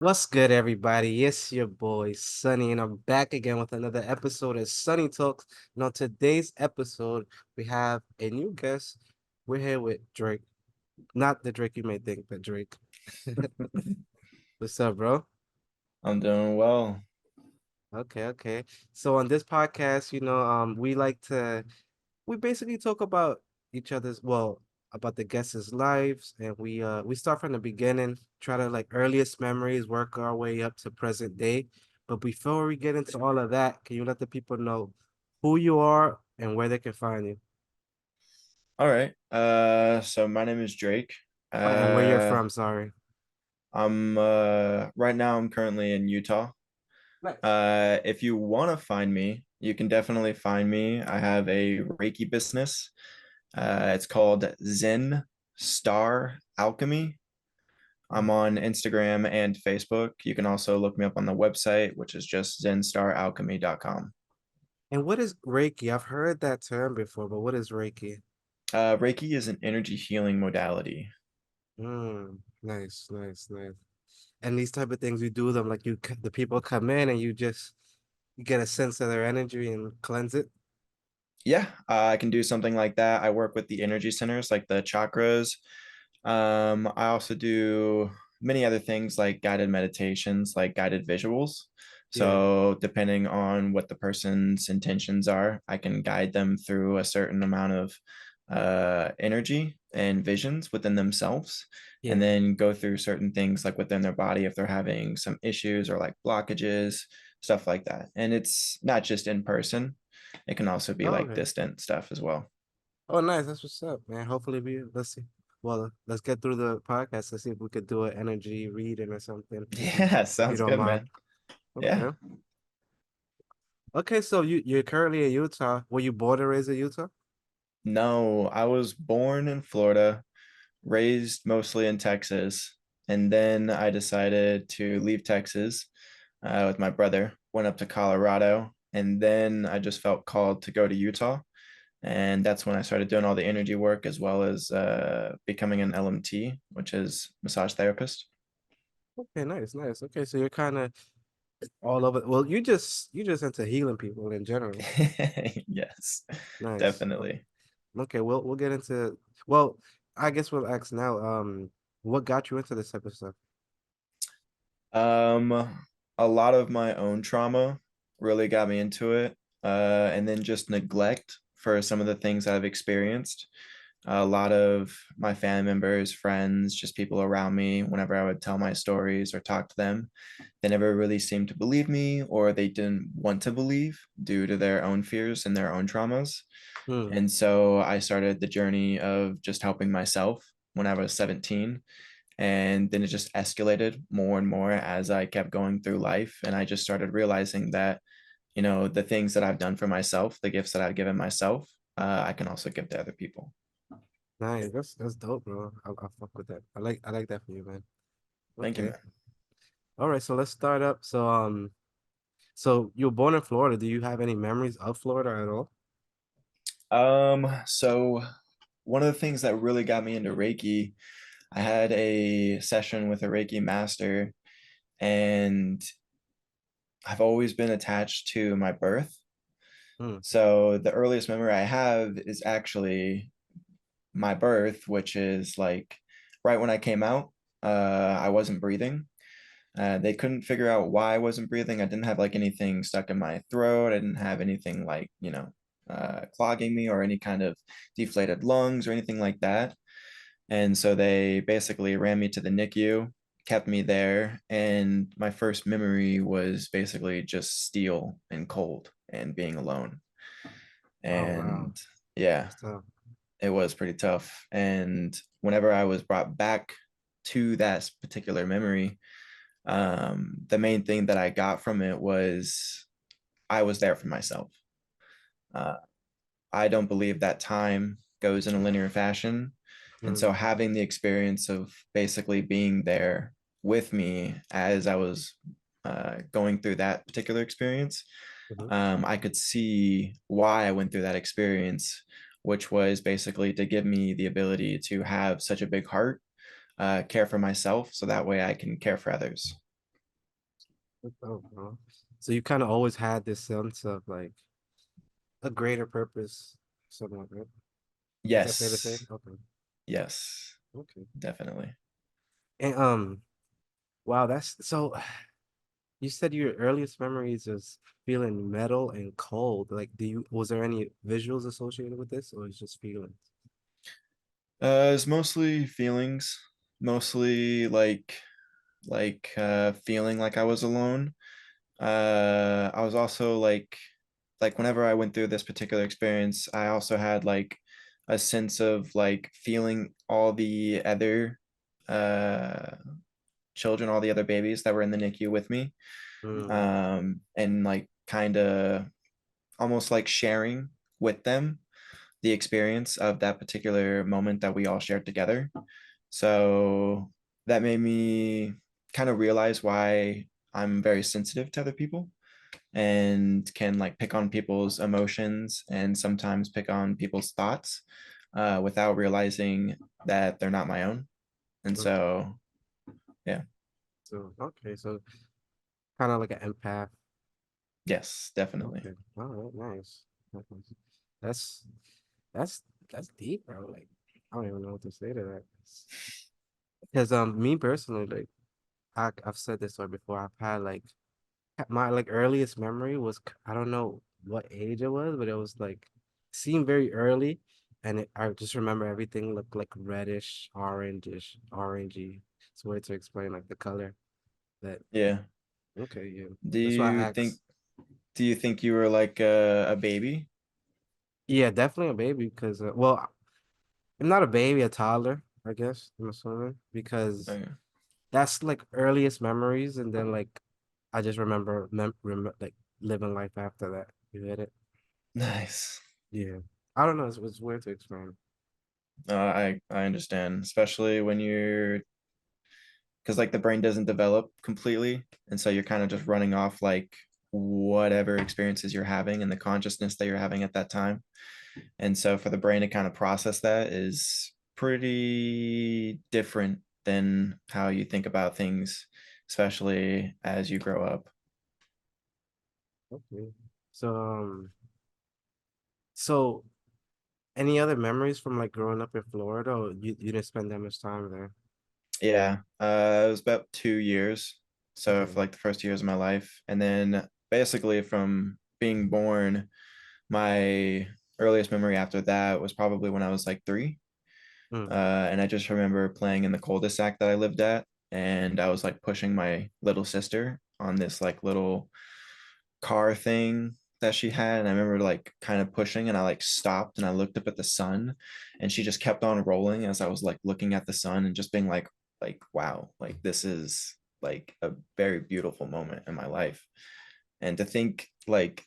What's good, everybody? It's your boy Sunny, and I'm back again with another episode of Sunny Talks. And on today's episode, we have a new guest. We're here with Drake, not the Drake you may think, but Drake. What's up, bro? I'm doing well. Okay. So on this podcast, we basically talk about each other's about the guests' lives, and we start from the beginning, try to like earliest memories, work our way up to present day. But before we get into all of that, can you let the people know who you are and where they can find you? All right. So my name is Drake. And where you're Uh, from, sorry. I'm right now I'm currently in Utah. Nice. If you want to find me, you can definitely find me. I have a Reiki business. It's called Zen Star Alchemy. I'm Mm. on Instagram and Facebook. You can also look me up on the website, which is just ZenStarAlchemy.com. And what is Reiki? I've heard that term before, but what is Reiki? Reiki is an energy healing modality. Nice. And these type of things, you do them like the people come in and you get a sense of their energy and cleanse it. Yeah, I can do something like that. I work with the energy centers, like the chakras. I also do many other things like guided meditations, like guided visuals. Yeah. So, depending on what the person's intentions are, I can guide them through a certain amount of energy and visions within themselves, and Yeah. then go through certain things like within their body if they're having some issues or like blockages, stuff like that. And it's not just in person, it can also be Oh, like okay. distant stuff as well. Oh, nice. That's what's up, man. Hopefully, let's see. Well, let's get through the podcast. Let's see if we could do an energy reading or something, Yeah, if you sounds don't good, mind. man. Yeah. Okay. Okay. So you're currently in Utah. Were you born and raised in Utah? No, I was born in Florida, raised mostly in Texas, and then I decided to leave Texas with my brother, went up to Colorado, and then I just felt called to go to Utah. And that's when I started doing all the energy work as well as becoming an LMT, which is massage therapist. Okay. Nice. Okay. So you're kind of all over. Well, you just into healing people in general. Yes, Nice. definitely. Okay. We'll get into. Well, I guess we'll ask now. What got you into this type of stuff? Um, a lot of my own trauma really got me into it. And then just neglect for some of the things that I've experienced. A lot of my family members, friends, just people around me, whenever I would tell my stories or talk to them, they never really seemed to believe me or they didn't want to believe due to their own fears and their own traumas. Hmm. And so I started the journey of just helping myself when I was 17, and then it just escalated more and more as I kept going through life. And I just started realizing that, the things that I've done for myself, the gifts that I've given myself, I can also give to other people. Nice. That's dope, bro. I fuck with that. I like that for you, man. Thank you, Okay. man. All right, so let's start up. So you were born in Florida. Do you have any memories of Florida at all? So one of the things that really got me into Reiki, I had a session with a Reiki master, and I've always been attached to my birth. Hmm. So the earliest memory I have is actually my birth, which is like right when I came out, I wasn't breathing. They couldn't figure out why I wasn't breathing. I didn't have like anything stuck in my throat. I didn't have anything like, clogging me or any kind of deflated lungs or anything like that. And so they basically ran me to the NICU, kept me there. And my first memory was basically just steel and cold and being alone. Oh wow. And yeah, So it was pretty tough. And whenever I was brought back to that particular memory, the main thing that I got from it was I was there for myself. Uh, I don't believe that time goes in a linear fashion. And hmm. so having the experience of basically being there with me as I was going through that particular experience, Mhm. I could see why I went through that experience, which was basically to give me the ability to have such a big heart, care for myself, so that way I can care for others. Oh, bro. So you kind of always had this sense of like a greater purpose, something like that. Is that fair to say? Yes, Okay. yes, Okay. definitely. And wow, that's so you said your earliest memories is feeling metal and cold. Like, was there any visuals associated with this, or it's just feelings? It's mostly feelings, mostly feeling like I was alone. I was also like whenever I went through this particular experience, I also had like a sense of like feeling all the other uh children, all the other babies that were in the NICU with me. Mm, And like kind of almost like sharing with them the experience of that particular moment that we all shared together. So that made me kind of realize why I'm very sensitive to other people and can like pick on people's emotions and sometimes pick on people's thoughts without realizing that they're not my own. And okay. so, yeah, So okay, so kind of like an empath. yes, definitely. Okay. All right, nice. Okay. That's that's that's deep, bro. Like, I don't even know what to say to that. Because me personally, like I've said this story before. I've had like my like earliest memory was I don't know what age it was, but it was like seemed very early, and I just remember everything looked like reddish, orangish, orangey. It's weird to explain like the color. That Yeah. okay, yeah. Do That's why you I think asked. do you think you were like a baby? Yeah, definitely a baby because well, I'm not a baby, a toddler, I guess I'm assuming because Okay. that's like earliest memories, and then like I just remember like living life after that. You get it? Nice. Yeah. I don't know. It's weird to explain. I understand, especially when you're because like the brain doesn't develop completely, and so you're kind of just running off like whatever experiences you're having and the consciousness that you're having at that time. And so for the brain to kind of process that is pretty different than how you think about things, especially as you grow up. Okay. So so any other memories from like growing up in Florida, or you didn't spend that much time there? Yeah, it was about 2 years. So Okay. for like the first years of my life, and then basically from being born, my earliest memory after that was probably when I was like 3. Mm. And I just remember playing in the cul-de-sac that I lived at, and I was like pushing my little sister on this like little car thing that she had. And I remember like kind of pushing, and I like stopped and I looked up at the sun, and she just kept on rolling as I was like looking at the sun and just being like wow, like this is like a very beautiful moment in my life. And to think like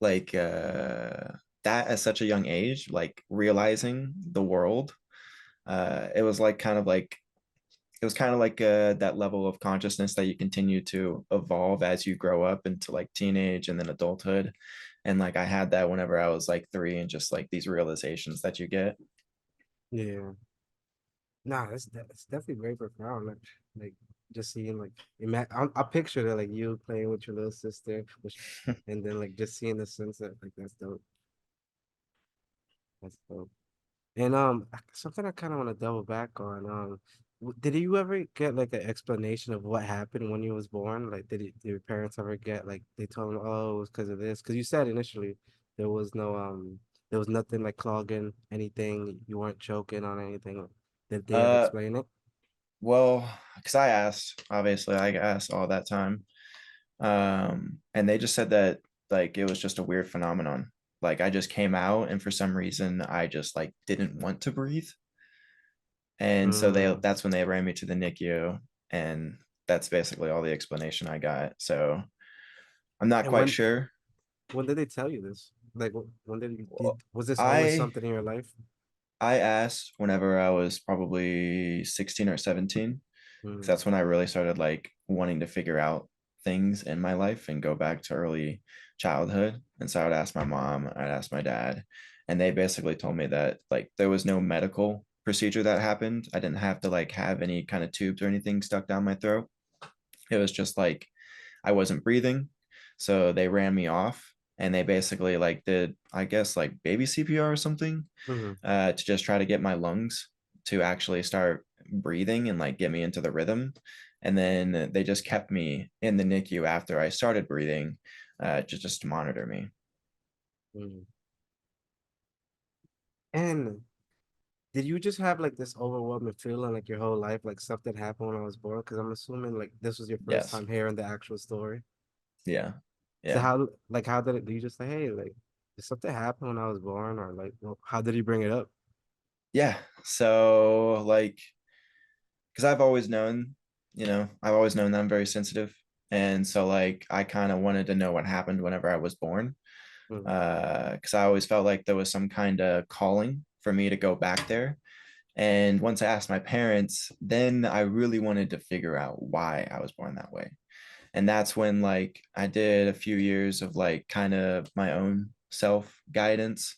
that at such a young age, like realizing the world, it was like kind of like it was kind of like that level of consciousness that you continue to evolve as you grow up into like teenage and then adulthood. And like I had that whenever I was like 3, and just like these realizations that you get. Yeah. Nah, that's definitely very profound. Like just seeing like I picture that like you playing with your little sister, and then like just seeing the sunset. Like that's dope. That's dope. And something I kind of want to double back on. Did you ever get like an explanation of what happened when you was born? Like, did your parents ever get like they told them, oh, it was because of this? Because you said initially there was there was nothing like clogging anything. You weren't choking on anything. Did they ever uh explain it? well, because I asked, obviously I asked all that time. And they just said that like it was just a weird phenomenon. Like I just came out, and for some reason I just like didn't want to breathe. And so Mm. that's when they ran me to the NICU, and that's basically all the explanation I got. So I'm not And quite sure. when did they tell you this? Like, when did you Well, was this always I something in your life? I asked whenever I was probably 16 or 17, because Mm. that's when I really started like wanting to figure out things in my life and go back to early childhood. And so I would ask my mom, I'd ask my dad, and they basically told me that like there was no medical procedure that happened. I didn't have to like have any kind of tubes or anything stuck down my throat. It was just like I wasn't breathing. So they ran me off and they basically like did, I guess, like baby CPR or something, Mm-hmm. to just try to get my lungs to actually start breathing and like get me into the rhythm. And then they just kept me in the NICU after I started breathing, just to monitor me. Mm-hmm. And did you just have like this overwhelming feeling like your whole life, like stuff that happened when I was born? Because I'm assuming like this was your first Yes. time hearing the actual story. Yeah. So Yeah. how, like, how did it? Do you just say, hey, like, did something happen when I was born, or like, well, how did he bring it up? Yeah. So like, because I've always known, I've always known that I'm very sensitive. And so like I kind of wanted to know what happened whenever I was born. Mm-hmm. Because I always felt like there was some kind of calling for me to go back there. And once I asked my parents, then I really wanted to figure out why I was born that way. And that's when like I did a few years of like kind of my own self guidance.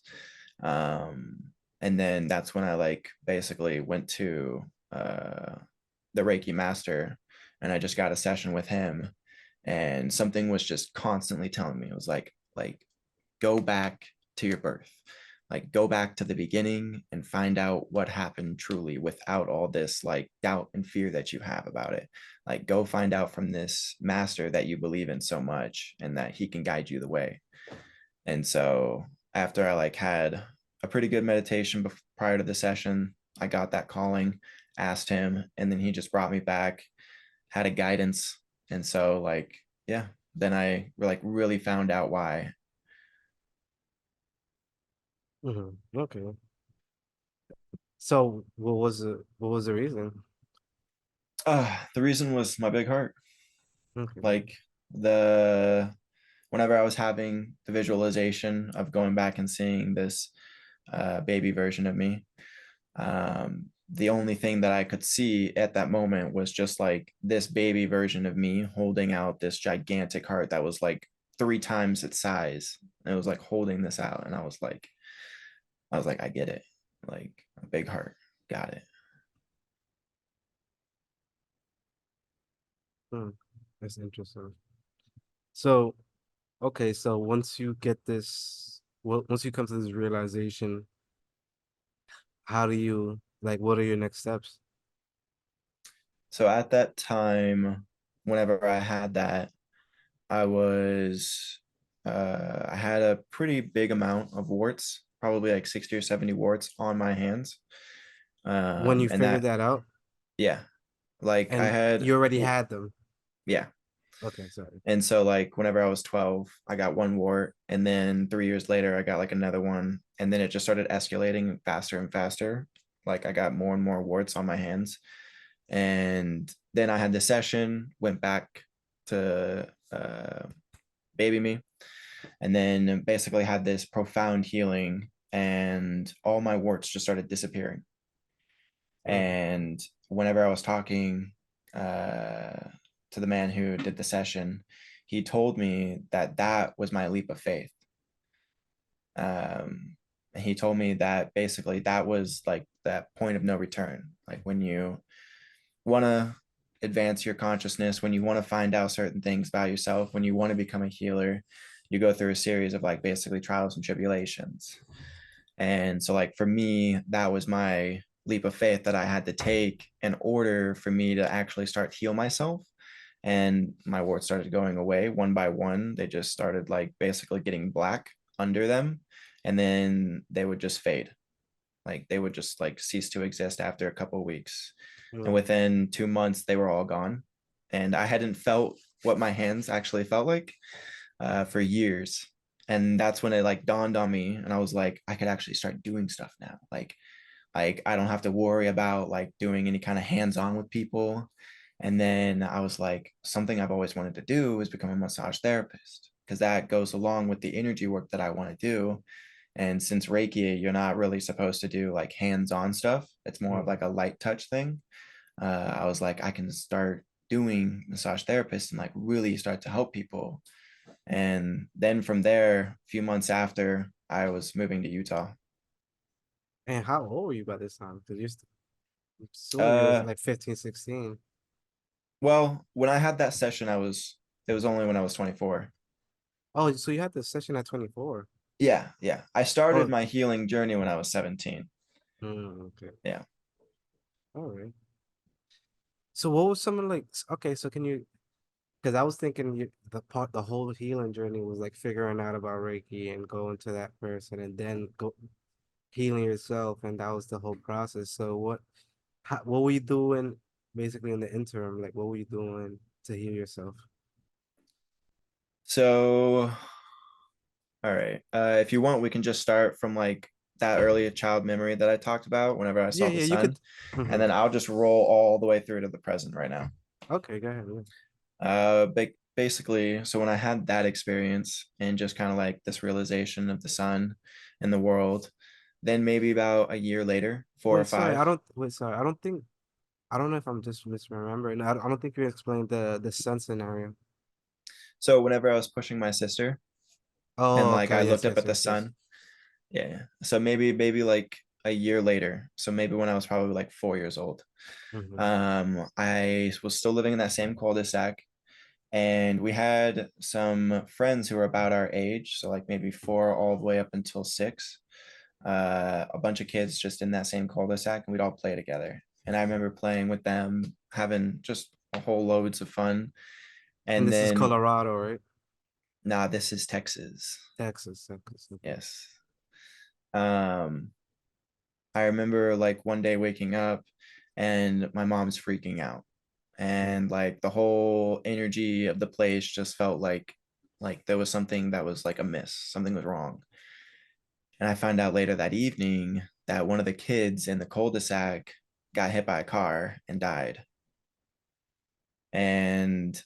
Um, and then that's when I like basically went to the Reiki master and I just got a session with him. And something was just constantly telling me, it was like go back to your birth, like go back to the beginning and find out what happened truly without all this like doubt and fear that you have about it. Like go find out from this master that you believe in so much and that he can guide you the way. And so after I like had a pretty good meditation prior to the session, I got that calling, asked him, and then he just brought me back, had a guidance. And so like, yeah, then I like really found out why. Mm-hmm. Okay. So what was the reason? The reason was my big heart. Okay. Like the whenever I was having the visualization of going back and seeing this baby version of me, the only thing that I could see at that moment was just like this baby version of me holding out this gigantic heart that was like 3 times its size. And it was like holding this out, and I was like, I get it. Like a big heart, got it. Hmm. That's interesting. So, okay, so once you get this, well, once you come to this realization, how do you like? What are your next steps? So at that time, whenever I had that, I was I had a pretty big amount of warts, probably like 60 or 70 warts on my hands. When you And figured that, that out, yeah, like I and had, you already had them. yeah. Okay, sorry. And so like whenever I was 12, I got one wart, and then 3 years later, I got like another one, and then it just started escalating faster and faster. Like I got more and more warts on my hands, and then I had the session, went back to baby me, and then basically had this profound healing, and all my warts just started disappearing. Mm, And whenever I was talking to the man who did the session, he told me that that was my leap of faith. And he told me that basically that was like that point of no return, like when you want to advance your consciousness, when you want to find out certain things about yourself, when you want to become a healer, you go through a series of like basically trials and tribulations. And so, like, for me, that was my leap of faith that I had to take in order for me to actually start heal myself. And my warts started going away one by one. They just started like basically getting black under them. And then they would just fade. Like they would just like cease to exist after a couple of weeks. And mm. within 2 months, they were all gone. And I hadn't felt what my hands actually felt like for years. And that's when it like dawned on me, and I was like, I could actually start doing stuff now. Like I don't have to worry about like doing any kind of hands-on with people. And then I was like, something I've always wanted to do is become a massage therapist, because that goes along with the energy work that I want to do. And since Reiki, you're not really supposed to do like hands-on stuff. It's more of Mm. like a light touch thing. I was like, I can start doing massage therapist and like really start to help people. And then from there, a few months after, I was moving to Utah. And how old were you by this time? Because assuming you was Uh, like 15, 16. well, when I had that session, I was It was only when I was 24. Oh, so you had the session at 24. Yeah, yeah. I started Oh, my healing journey when I was 17. okay. Yeah. All right. So what was some of like, okay, so can you, because I was thinking the whole healing journey was like figuring out about Reiki and going to that person and then go healing yourself, and that was the whole process. So what were you doing basically in the interim? Like, what were you doing to heal yourself? So, all right. If you want, we can just start from like that early child memory that I talked about whenever I Yeah, saw the yeah, you sun, could. and then I'll just roll all the way through to the present right now. Okay, go ahead. Yeah. Basically, so when I had that experience and just kind of like this realization of the sun and the world, then maybe about a year later, four or five. Sorry, I don't think I don't know if I'm just misremembering. I don't think you explained the sun scenario. So whenever I was pushing my sister and Oh, like I okay, looked yes, up yes, at the yes, yes. sun, yeah. So maybe like a year later. So maybe when I was probably like 4 years old. Mm-hmm. I was still living in that same cul-de-sac, and we had some friends who were about our age, so like maybe four all the way up until six. A bunch of kids just in that same cul-de-sac, and we'd all play together. And I remember playing with them, having just a whole loads of fun. And And this is then, Colorado, right? nah, this is Texas. Texas, Texas. Okay. Yes. Um, I remember like one day waking up and my mom's freaking out. Mm, And like the whole energy of the place just felt like there was something that was like amiss, something was wrong. And I found out later that evening that one of the kids in the cul-de-sac got hit by a car and died. And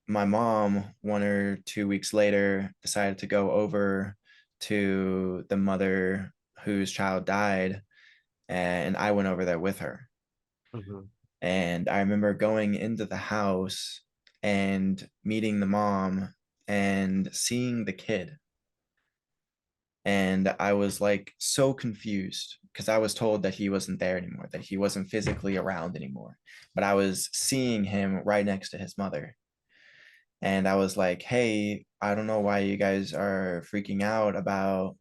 my mom, 1 or 2 weeks later, decided to go over to the mother whose child died. And I went over there with her. mm-hmm, And I remember going into the house and meeting the mom and seeing the kid. And I was like so confused because I was told that he wasn't there anymore, that he wasn't physically around anymore. But I was seeing him right next to his mother. And I was like, hey, I don't know why you guys are freaking out about,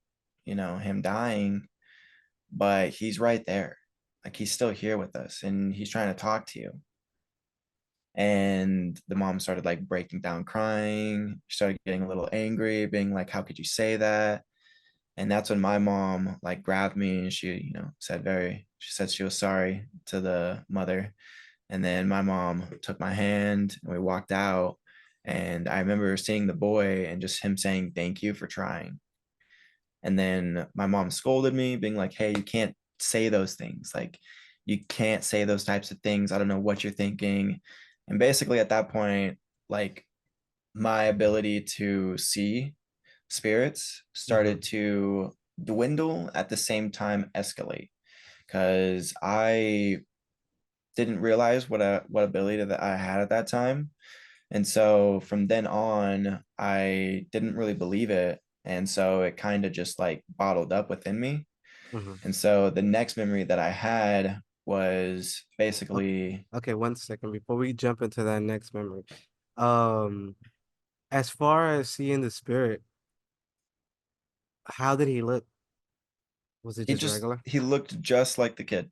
him dying, but he's right there. Like he's still here with us and he's trying to talk to you. And the mom started like breaking down crying. She started getting a little angry, being like, how could you say that? And that's when my mom like grabbed me and she said she was sorry to the mother. And then my mom took my hand and we walked out. And I remember seeing the boy and just him saying thank you for trying. And then my mom scolded me, being like, hey, you can't say those things. Like, you can't say those types of things. I don't know what you're thinking. And basically, at that point, like, my ability to see spirits mm-hmm, started to dwindle at the same time escalate because I didn't realize what ability that I had at that time. And so from then on, I didn't really believe it. And so it kind of just like bottled up within me. mm-hmm. And so the next memory that I had was Okay, basically okay, 1 second before we jump into that next memory. Um, as far as seeing the spirit, how did he look? Was it just regular? he looked just like the kid.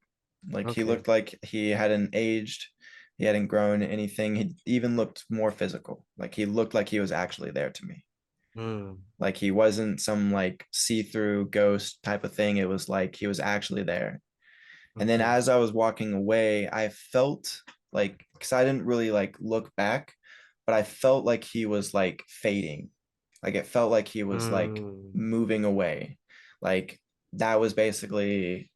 Like he Okay. looked like he hadn't aged, he hadn't grown anything. He even looked more physical. Like he looked like he was actually there to me. Mm, Like he wasn't some like see-through ghost type of thing. It was like he was actually there. And then okay. as I was walking away, I felt like, because I didn't really like look back, but I felt like he was like fading. Like it felt like he was like Mm, moving away. Like that was basically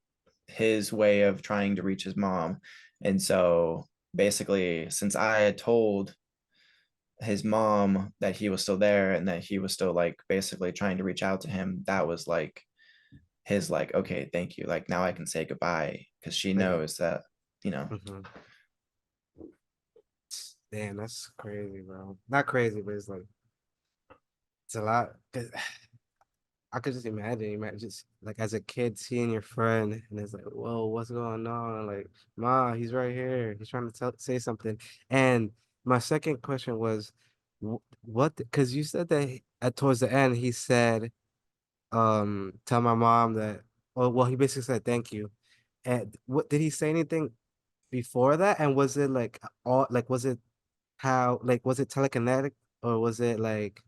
his way of trying to reach his mom. And so basically, since I had told his mom that he was still there and that he was still like basically trying to reach out to him, that was like his like, okay, thank you, like now I can say goodbye because she yeah. knows that, you know. Mm-hmm. Damn, that's crazy, bro. Not crazy, but it's like it's a lot. 'Cause I could just imagine just like as a kid seeing your friend, and it's like, whoa, what's going on? Like, Ma, he's right here. He's trying to say something. And my second question was, What? Because you said that at towards the end he said, tell my mom that. Oh, well, he basically said thank you. And what did he say anything before that? And was it like all like was it how like was it telekinetic or was it like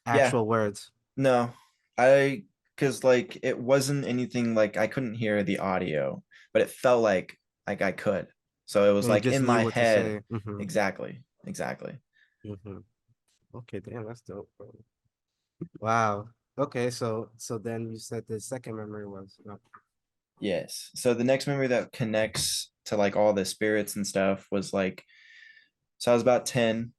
Yeah, actual words? no, I because like it wasn't anything like I couldn't hear the audio, but it felt like I could. So it was And you like just in knew my what to head. say. Mm-hmm. Exactly, exactly. Mm-hmm. Okay, damn, that's dope, bro. Wow. Okay, so then you said the second memory was no. Yes. So the next memory that connects to like all the spirits and stuff was like, so I was about 10,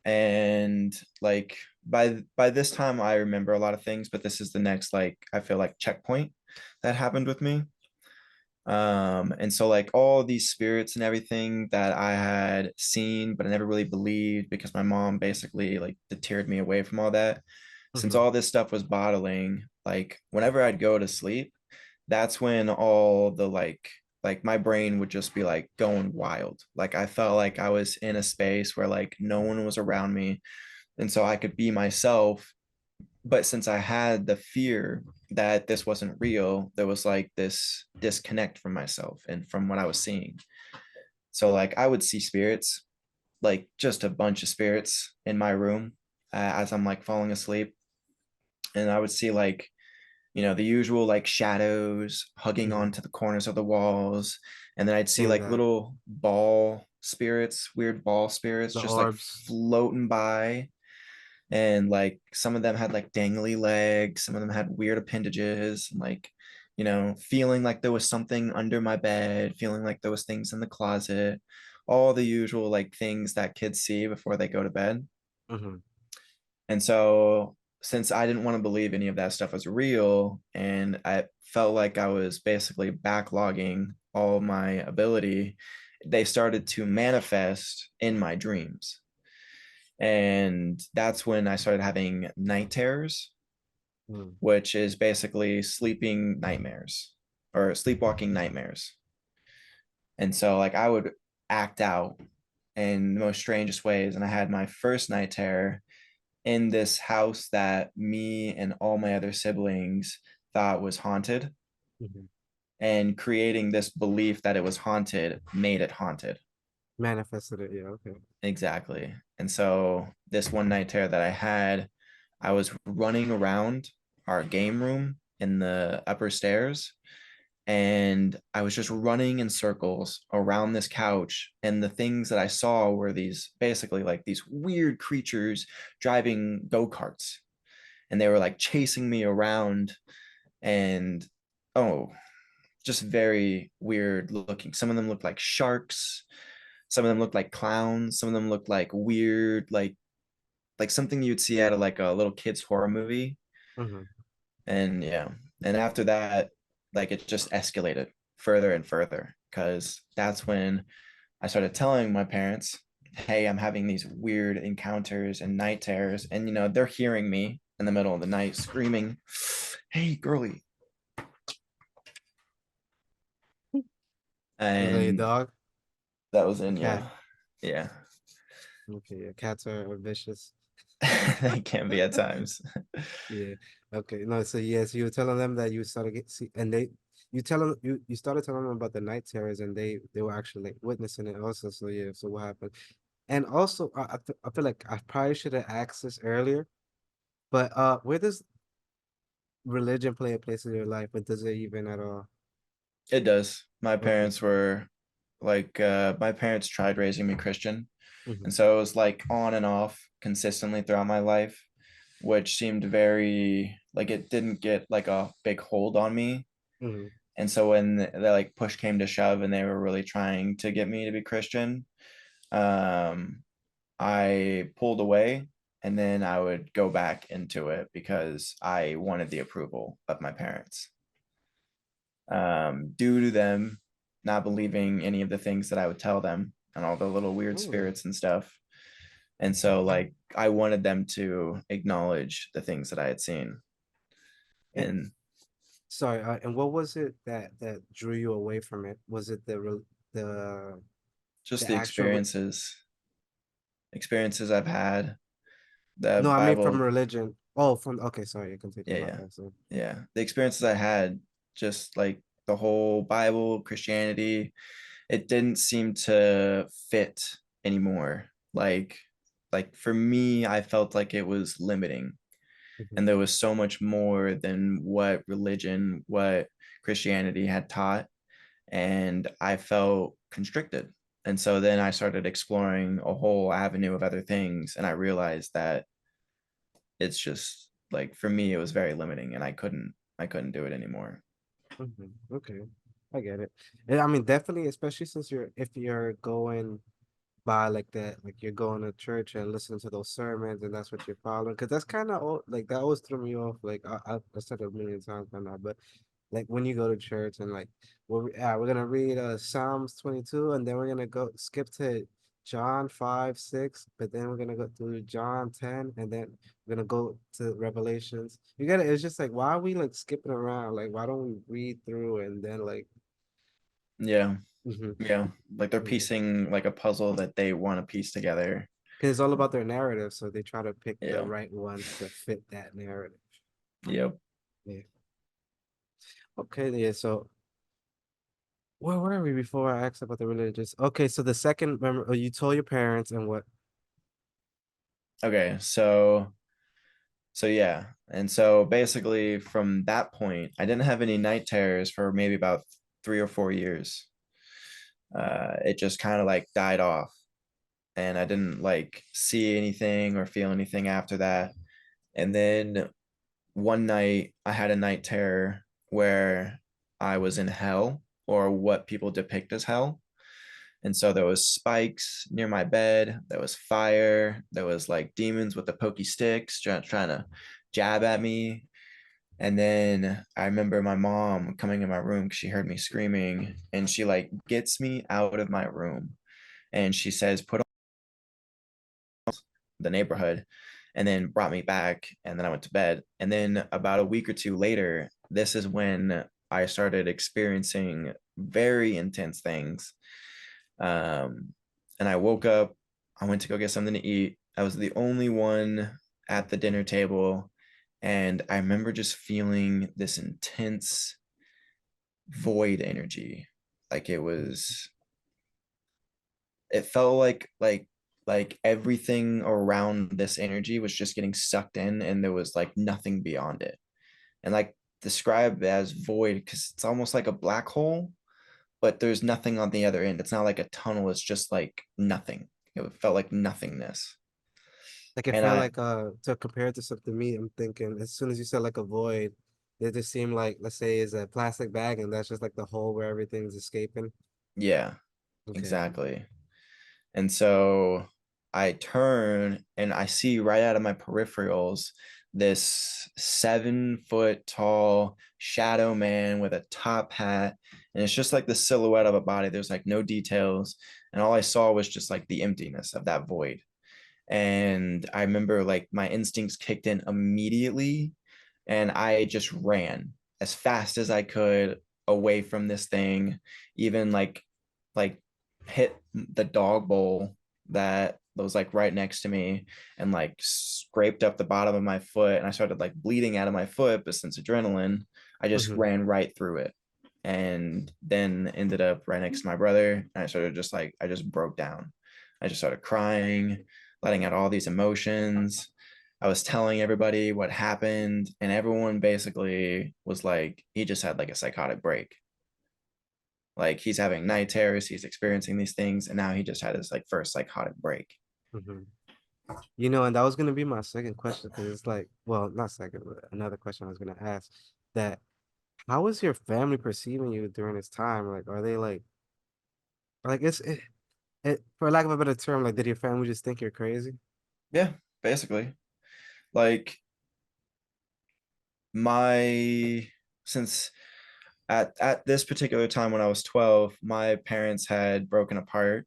and like by this time I remember a lot of things, but this is the next like I feel like checkpoint that happened with me. And so like all these spirits and everything that I had seen but I never really believed because my mom basically like deterred me away from all that. Since Mm-hmm. all this stuff was bottling, like whenever I'd go to sleep, that's when all the like my brain would just be like going wild. Like I felt like I was in a space where like no one was around me, and so I could be myself. But since I had the fear that this wasn't real, there was like this disconnect from myself and from what I was seeing. So like I would see spirits, like just a bunch of spirits in my room as I'm like falling asleep, and I would see like, the usual like shadows hugging Mm-hmm. onto the corners of the walls. And then I'd see Seen like that. little ball spirits, weird ball spirits, The just like orbs. floating by. And like some of them had like dangly legs, some of them had weird appendages, and like, feeling like there was something under my bed, feeling like there was things in the closet, all the usual like things that kids see before they go to bed. Mm-hmm. And so, since I didn't want to believe any of that stuff was real, and I felt like I was basically backlogging all my ability, they started to manifest in my dreams. And that's when I started having night terrors, Mm-hmm. which is basically sleeping nightmares or sleepwalking nightmares. And so, like, I would act out in the most strangest ways. And I had my first night terror in this house that me and all my other siblings thought was haunted, Mm-hmm. and creating this belief that it was haunted made it haunted. Manifested it, yeah, okay. Exactly. And so this one night terror that I had, I was running around our game room in the upper stairs, and I was just running in circles around this couch. And the things that I saw were these basically like these weird creatures driving go-karts, and they were like chasing me around. And oh, just very weird looking. Some of them looked like sharks, some of them looked like clowns, some of them looked like weird like something you'd see out of like a little kid's horror movie. Mm-hmm. And yeah, and after that, like it just escalated further and further, because that's when I started telling my parents, hey, I'm having these weird encounters and night terrors. And, they're hearing me in the middle of the night screaming, hey, girly. Was that your And dog? that was A in, cat. yeah. Yeah. Okay, yeah, cats are vicious. They can be at times. Yeah. Okay. No, so yes, you were telling them that you started get see and you tell them you started telling them about the night terrors and they were actually like witnessing it also. So yeah, so what happened? And also I feel like I probably should have asked this earlier, but where does religion play a place in your life, but does it even at all? It does. Okay. My parents tried raising me Christian. Mm-hmm. And so it was like on and off consistently throughout my life, which seemed very like it didn't get like a big hold on me. Mm-hmm. And so when the like push came to shove and they were really trying to get me to be Christian, um, I pulled away, and then I would go back into it because I wanted the approval of my parents. Due to them not believing any of the things that I would tell them and all the little weird Mm. spirits and stuff. And so like I wanted them to acknowledge the things that I had seen. And And sorry, and what was it that drew you away from it? Was it the just the the actual experiences. experiences I've had. The No, I mean Bible, from religion. Oh, from okay, sorry, continue. yeah, My yeah, bad. So. yeah. The experiences I had, just like the whole Bible, Christianity, it didn't seem to fit anymore. Like for me, I felt like it was limiting, Mhm, and there was so much more than what religion, what Christianity had taught, and I felt constricted. And so then I started exploring a whole avenue of other things, and I realized that it's just like for me it was very limiting, and I couldn't do it anymore. okay, I get it. And I mean, definitely, especially since if you're going by like that, like you're going to church and listening to those sermons, and that's what you're following. Because that's kind of like that always threw me off. Like I said it a million times by now, but like when you go to church and like we're gonna read Psalms 22 and then we're gonna go skip to John 5 6, but then we're gonna go through John 10 and then we're gonna go to Revelations. You get it? It's just like why are we like skipping around? Like why don't we read through and then like Yeah, mm-hmm, yeah, like they're mm-hmm. piecing like a puzzle that they want to piece together. Because it's all about their narrative, so they try to pick the Yeah, right ones to fit that narrative. yep. Yeah. Okay, yeah, so where were we before I asked about the religious? Okay, so the second member, you told your parents and what? Okay, so yeah, and so basically from that point I didn't have any night terrors for maybe about 3 or 4 years. It just kind of like died off, and I didn't like see anything or feel anything after that. And then one night I had a night terror where I was in hell, or what people depict as hell. And so there was spikes near my bed, there was fire, there was like demons with the pokey sticks trying to jab at me. And then I remember my mom coming in my room because she heard me screaming, and she like gets me out of my room, and she says, "Put on the neighborhood," and then brought me back. And then I went to bed. And then about a week or two later, this is when I started experiencing very intense things. Um, and I woke up, I went to go get something to eat. I was the only one at the dinner table. And I remember just feeling this intense void energy. Like it felt like everything around this energy was just getting sucked in, and there was like nothing beyond it. And like described as void because it's almost like a black hole, but there's nothing on the other end. It's not like a tunnel, it's just like nothing. It felt like nothingness. Like it And felt I like to compare it to something to me, I'm thinking as soon as you said like a void, it just seemed like let's say it's a plastic bag and that's just like the hole where everything's escaping. Yeah, Okay. exactly. And so I turn and I see right out of my peripherals this 7 foot tall shadow man with a top hat. And it's just like the silhouette of a body. There's like no details. And all I saw was just like the emptiness of that void. And I remember like my instincts kicked in immediately, and I just ran as fast as I could away from this thing, even like hit the dog bowl that was like right next to me, and like scraped up the bottom of my foot, and I started like bleeding out of my foot, but since adrenaline, I just Hmm. ran right through it, and then ended up right next to my brother, and I started just like I just broke down. I just started crying, letting out all these emotions. I was telling everybody what happened, and everyone basically was like, he just had like a psychotic break. Like he's having night terrors, he's experiencing these things, and now he just had his like first psychotic break. Hmm. You know, and that was gonna be my second question because it's like, well, not second, but another question I was gonna ask that how is your family perceiving you during this time? Like, are they like for lack of a better term, like did your family just think you're crazy? Yeah, basically. Like my since at this particular time when I was 12, my parents had broken apart.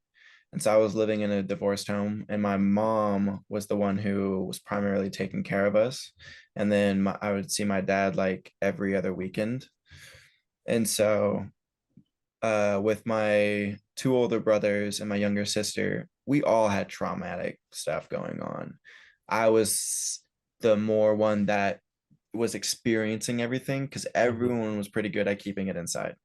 And so I was living in a divorced home, and my mom was the one who was primarily taking care of us. And then I would see my dad like every other weekend. And so with my two older brothers and my younger sister, we all had traumatic stuff going on. I was the more one that was experiencing everything because Mhm. everyone was pretty good at keeping it inside.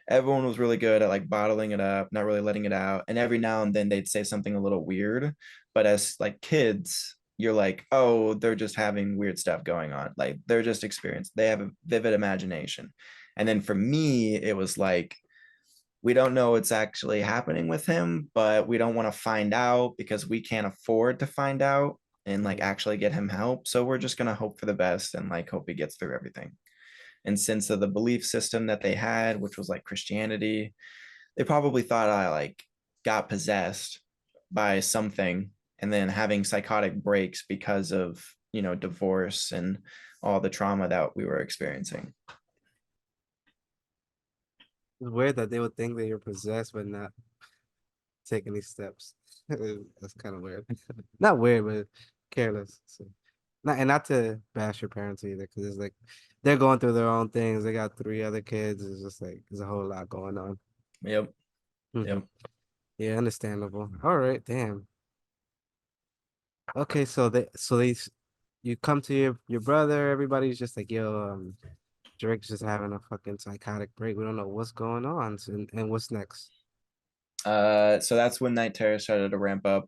Everyone was really good at like bottling it up, not really letting it out. And every now and then they'd say something a little weird. But as like kids, you're like, oh, they're just having weird stuff going on. Like they're just experienced. They have a vivid imagination. And then for me, it was like, we don't know what's actually happening with him, but we don't want to find out because we can't afford to find out and like Mhm. actually get him help. So we're just gonna hope for the best and like hope he gets through everything. And since of the belief system that they had, which was like Christianity, they probably thought I like got possessed by something and then having psychotic breaks because of, divorce and all the trauma that we were experiencing. It's weird that they would think that you're possessed but not take any steps. That's kind of weird. Not weird, but careless. So, not to bash your parents either, because it's like they're going through their own things. They got three other kids. It's just like there's a whole lot going on. Yep. Hmm. Yep. Yeah, understandable. All right, damn. Okay, you come to your brother. Everybody's just like, yo, Drake's just having a fucking psychotic break. We don't know what's going on. So, and what's next? So that's when night terrors started to ramp up.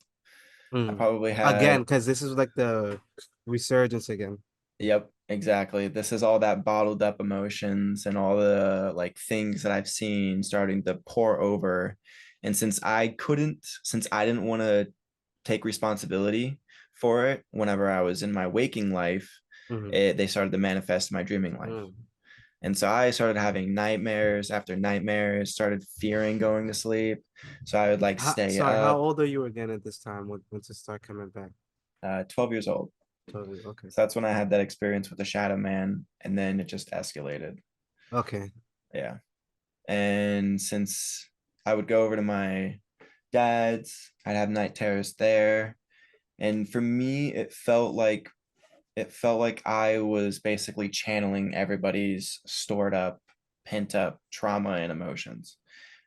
I Mm. probably Again, had, because this is like the resurgence again. yep, exactly. This is all that bottled up emotions and all the like things that I've seen starting to pour over. And since I didn't want to take responsibility for it whenever I was in my waking life, Hmm. they started to manifest in my dreaming life. Mm. And so I started having nightmares after nightmares, started fearing going to sleep. So I would like stay Sorry, how up, old are you again at this time once it start coming back? 12 years old. Totally. Okay. So that's when I had that experience with the shadow man. And then it just escalated. Okay. Yeah. And since I would go over to my dad's, I'd have night terrors there. And for me, it felt like I was basically channeling everybody's stored up, pent up trauma and emotions.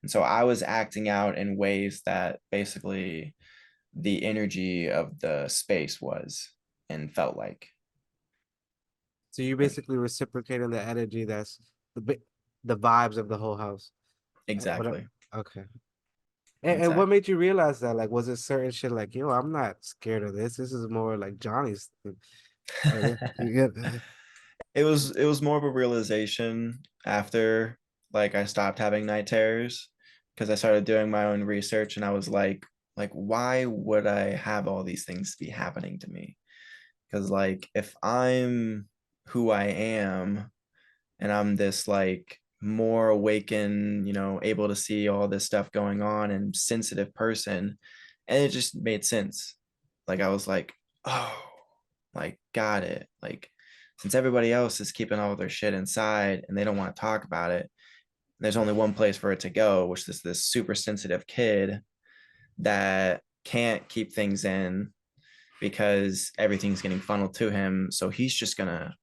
And so I was acting out in ways that basically the energy of the space was and felt like. So you're Like basically reciprocating the energy that's the vibes of the whole house. Whatever. exactly. Okay. And what Exactly. made you realize that? Like, was it certain shit like, yo, I'm not scared of this. This is more like Johnny's thing. You get It was more of a realization after like I stopped having night terrors because I started doing my own research and I was like why would I have all these things be happening to me? Because like if I'm who I am and I'm this like more awakened, able to see all this stuff going on and sensitive person, and it just made sense. Like I was like, oh, like got it. Like since everybody else is keeping all their shit inside and they don't want to talk about it, there's only one place for it to go, which is this super sensitive kid that can't keep things in because everything's getting funneled to him. So he's just gonna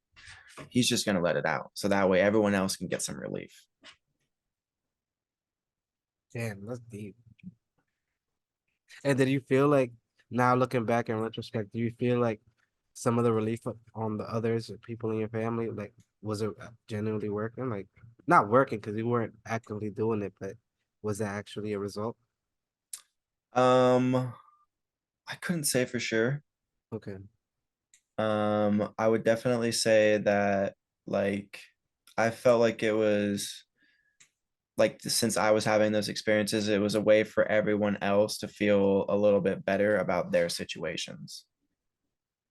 let it out. So that way everyone else can get some relief. damn, that's deep. And did you feel like now looking back in retrospect, do you feel like some of the relief on the others, people in your family, like was it genuinely working? Like not working because you weren't actively doing it, but was that actually a result? Um, I couldn't say for sure. Okay. I would definitely say that like I felt like it was like since I was having those experiences, it was a way for everyone else to feel a little bit better about their situations.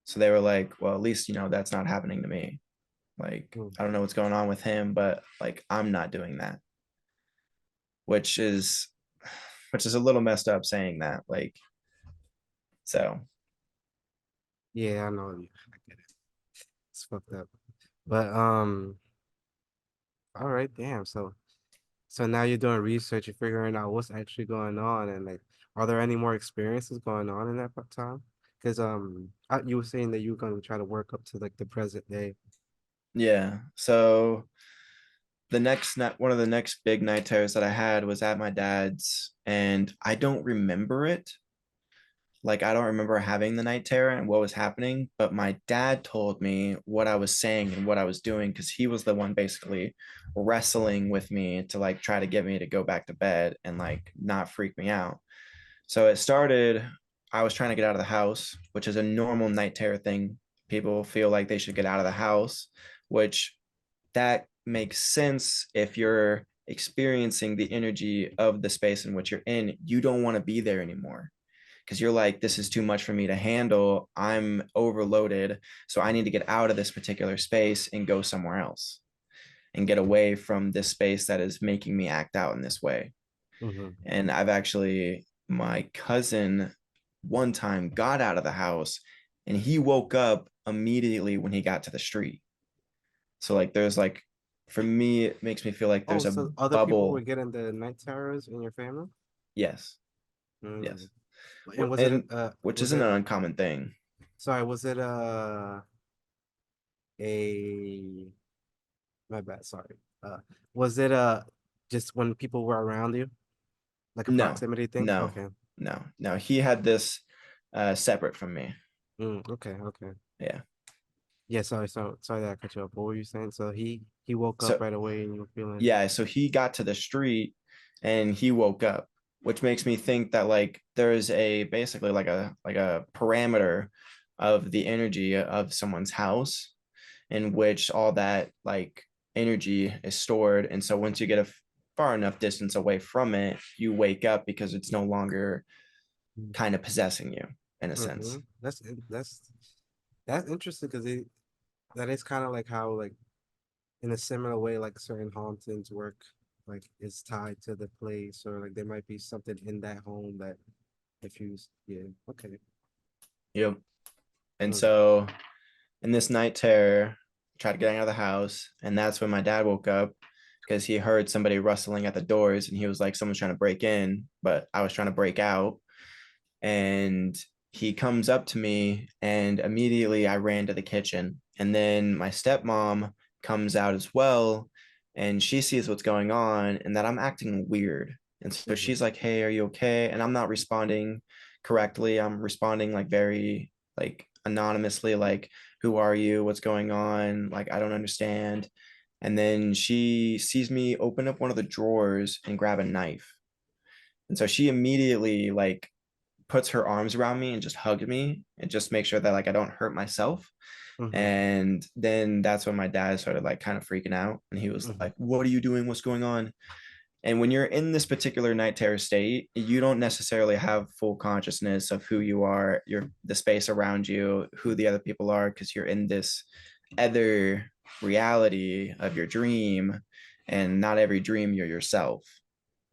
So they were like, well, at least, that's not happening to me. Like, Mm. I don't know what's going on with him, but like I'm not doing that, which is which is a little messed up saying that. Like, so Yeah, I know. I get it. It's fucked up. But all right, damn. So now you're doing research, you're figuring out what's actually going on, and like, are there any more experiences going on in that time? Because you were saying that you were going to try to work up to like the present day. yeah. So one of the next big night terrors that I had was at my dad's, and I don't remember it, Like, I don't remember having the night terror and what was happening, but my dad told me what I was saying and what I was doing because he was the one basically wrestling with me to like try to get me to go back to bed and like not freak me out. So it started, I was trying to get out of the house, which is a normal night terror thing. People feel like they should get out of the house, which that makes sense if you're experiencing the energy of the space in which you're in. You don't want to be there anymore because you're like, this is too much for me to handle. I'm overloaded. So I need to get out of this particular space and go somewhere else and get away from this space that is making me act out in this way. Mm-hmm. And I've actually, my cousin one time got out of the house and he woke up immediately when he got to the street. So, like, there's like, for me, it makes me feel like Oh, there's a so other people were bubble. getting the night terrors in your family? Yes, Mm. yes. And was it And which was isn't it an uncommon thing. sorry, was it a my bad, sorry. Was it just when people were around you? Like a No, proximity thing? no, Okay. no. He had this separate from me. Okay, okay. Yeah. Yeah, sorry that I cut you off. What were you saying? So he woke up So right away and you were feeling yeah, so he got to the street and he woke up, which makes me think that like there's a basically like a parameter of the energy of someone's house in which all that like energy is stored. And so once you get a far enough distance away from it, you wake up because it's no longer kind of possessing you in a mm-hmm. sense. That's interesting because that is kind of like how like in a similar way like certain hauntings work like it's tied to the place or like there might be something in that home that if you yeah okay. Yep. And Mm, so in this night terror, tried getting out of the house, and that's when my dad woke up because he heard somebody rustling at the doors, and he was like, "Someone's trying to break in," but I was trying to break out, and he comes up to me, and immediately I ran to the kitchen, and then my stepmom comes out as well, and she sees what's going on, and that I'm acting weird, and so mhm, she's like, "Hey, are you okay?" And I'm not responding correctly. I'm responding like very like anonymously, like, who are you? What's going on? Like, I don't understand. And then she sees me open up one of the drawers and grab a knife. And so she immediately like puts her arms around me and just hugged me and just make sure that like I don't hurt myself. mhm, And then that's when my dad started like kind of freaking out and he was mhm, like, "What are you doing? What's going on?" And when you're in this particular night terror state, you don't necessarily have full consciousness of who you are, your the space around you, who the other people are, because you're in this other reality of your dream, and not every dream you're yourself.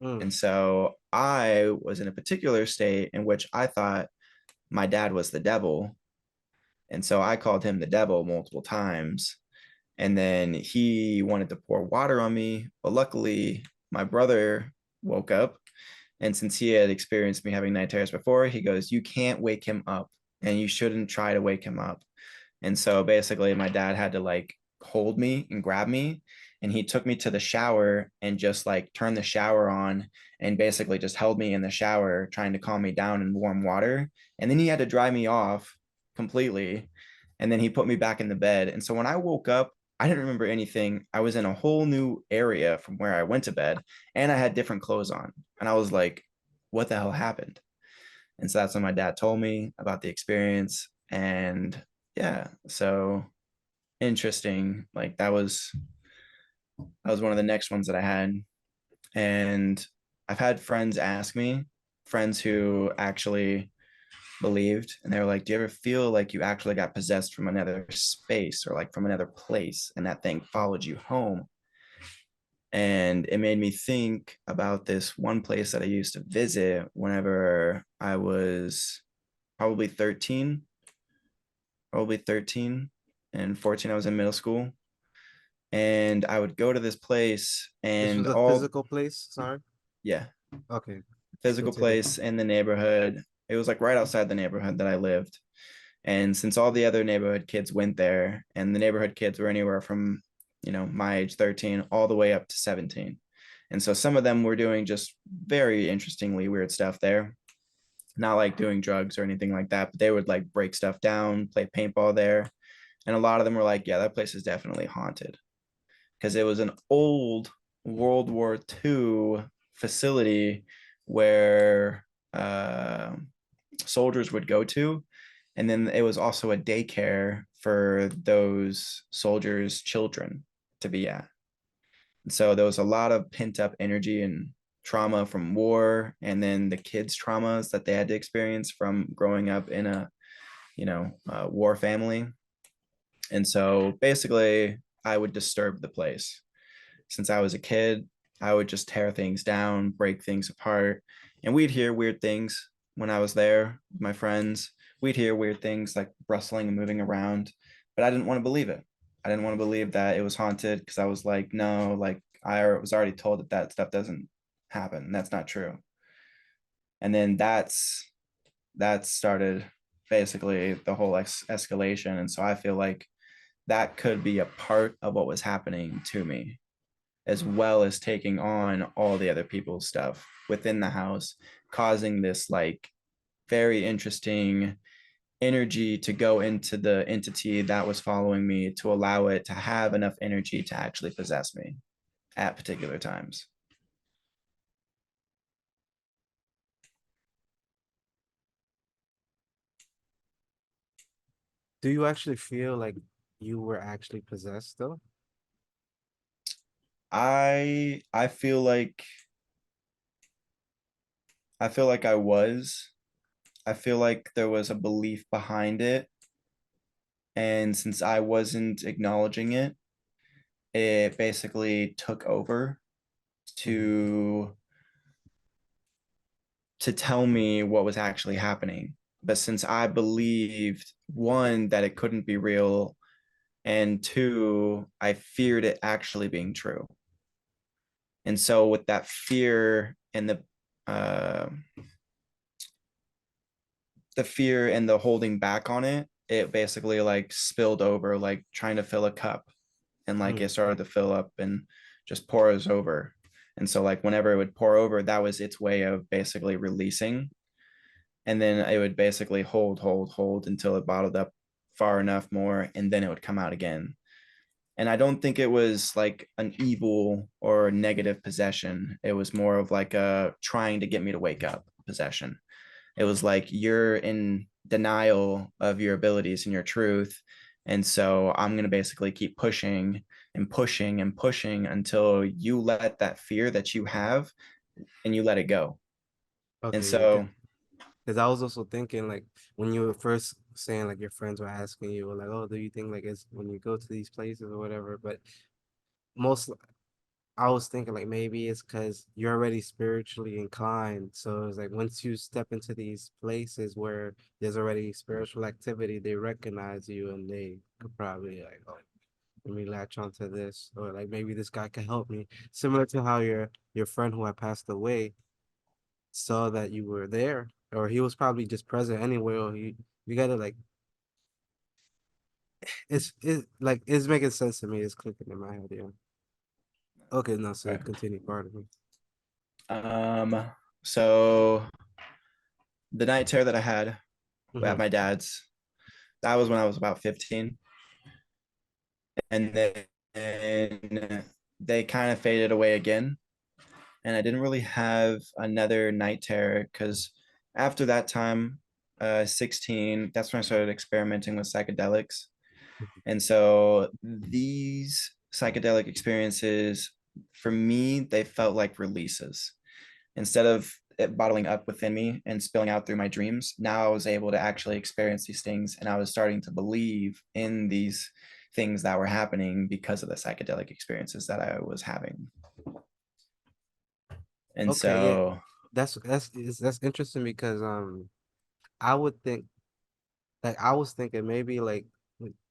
mm, And so I was in a particular state in which I thought my dad was the devil. And so I called him the devil multiple times. And then he wanted to pour water on me. But luckily, my brother woke up. And since he had experienced me having night terrors before, he goes, "You can't wake him up and you shouldn't try to wake him up." And so basically, my dad had to like hold me and grab me. And he took me to the shower and just like turned the shower on and basically just held me in the shower, trying to calm me down in warm water. And then he had to dry me off completely. And then he put me back in the bed. And so when I woke up, I didn't remember anything. I was in a whole new area from where I went to bed and I had different clothes on. And I was like, what the hell happened? And so that's when my dad told me about the experience. And yeah, so interesting. Like that was one of the next ones that I had. And I've had friends ask me, friends who actually believed, and they were like, "Do you ever feel like you actually got possessed from another space or like from another place and that thing followed you home?" And it made me think about this one place that I used to visit whenever I was probably 13, probably 13 and 14. I was in middle school. And I would go to this place this was and a all, physical place, sorry. yeah, Okay, physical continue. place in the neighborhood. It was like right outside the neighborhood that I lived. And since all the other neighborhood kids went there, and the neighborhood kids were anywhere from, my age 13 all the way up to 17. And so some of them were doing just very interestingly weird stuff there. not like doing drugs or anything like that, but they would like break stuff down, play paintball there. And a lot of them were like, yeah, that place is definitely haunted because it was an old World War II facility where soldiers would go to. And then it was also a daycare for those soldiers' children to be at. And so there was a lot of pent up energy and trauma from war, and then the kids' traumas that they had to experience from growing up in a, war family. And so basically, I would disturb the place. Since I was a kid, I would just tear things down, break things apart. And we'd hear weird things when I was there with my friends. We'd hear weird things like rustling and moving around, but I didn't want to believe it. I didn't want to believe that it was haunted because I was like, no, like I was already told that that stuff doesn't happen. That's not true. And then that started basically the whole escalation. And so I feel like that could be a part of what was happening to me, as well as taking on all the other people's stuff within the house, causing this like very interesting energy to go into the entity that was following me to allow it to have enough energy to actually possess me at particular times. Do you actually feel like you were actually possessed though? I feel like I was. I feel like there was a belief behind it, and since I wasn't acknowledging it, it basically took over Mhm. to tell me what was actually happening. But since I believed, one, that it couldn't be real, and two, I feared it actually being true. And so with that fear and the fear and the holding back on it, it basically like spilled over, like trying to fill a cup, and like it Mm. started to fill up and just pours over. And so like whenever it would pour over, that was its way of basically releasing. And then it would basically hold until it bottled up far enough more, and then it would come out again. And I don't think it was like an evil or negative possession. It was more of like a trying to get me to wake up possession. It was like you're in denial of your abilities and your truth. And so I'm going to basically keep pushing and pushing and pushing until you let that fear that you have and you let it go. And Okay, yeah, so, because I was also thinking like when you were first saying like your friends were asking you like, oh, do you think like it's when you go to these places or whatever? But most I was thinking like maybe it's because you're already spiritually inclined. So it's like once you step into these places where there's already spiritual activity, they recognize you and they could probably like, oh, let me latch onto this, or like maybe this guy can help me. Similar to how your friend who had passed away saw that you were there, or he was probably just present anyway, or he you gotta like it's like it's making sense to me. It's clicking in my head, yeah. Okay, no, so okay. continue part of me. Um, so the night terror that I had Mm-hmm. at my dad's, that was when I was about 15. And then they kind of faded away again. And I didn't really have another night terror because after that time, 16, that's when I started experimenting with psychedelics. And so these psychedelic experiences, for me, they felt like releases. Instead of it bottling up within me and spilling out through my dreams, now I was able to actually experience these things, and I was starting to believe in these things that were happening because of the psychedelic experiences that I was having. And Okay, yeah, so, that's interesting because I would think like I was thinking maybe like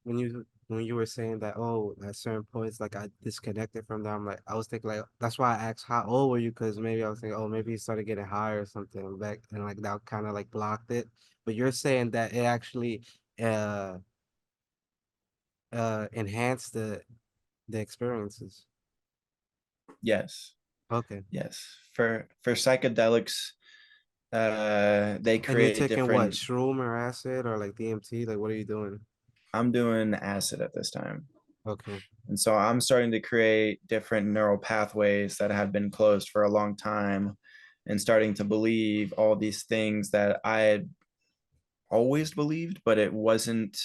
when you were saying that oh at certain points like I disconnected from them like I was thinking like that's why I asked how old were you because maybe I was thinking oh maybe you started getting high or something back and like that kind of like blocked it but you're saying that it actually uh enhanced the experiences. yes, Okay. yes. For psychedelics, They And you're create taking what, different. shroom or acid or like DMT? Like, what are you doing? I'm doing acid at this time. Okay. And so I'm starting to create different neural pathways that have been closed for a long time and starting to believe all these things that I had always believed, but it wasn't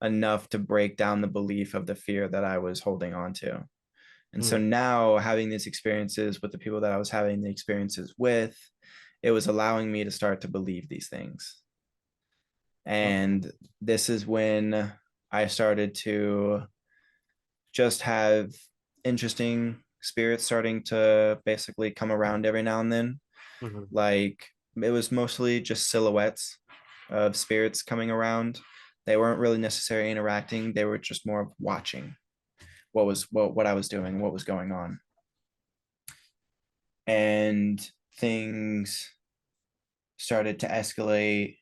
enough to break down the belief of the fear that I was holding on to. And so Mm, now having these experiences with the people that I was having the experiences with, it was allowing me to start to believe these things. okay. And this is when I started to just have interesting spirits starting to basically come around every now and then. Hmm. Like it was mostly just silhouettes of spirits coming around. They weren't really necessarily interacting. They were just more of watching what I was doing, what was going on. And things started to escalate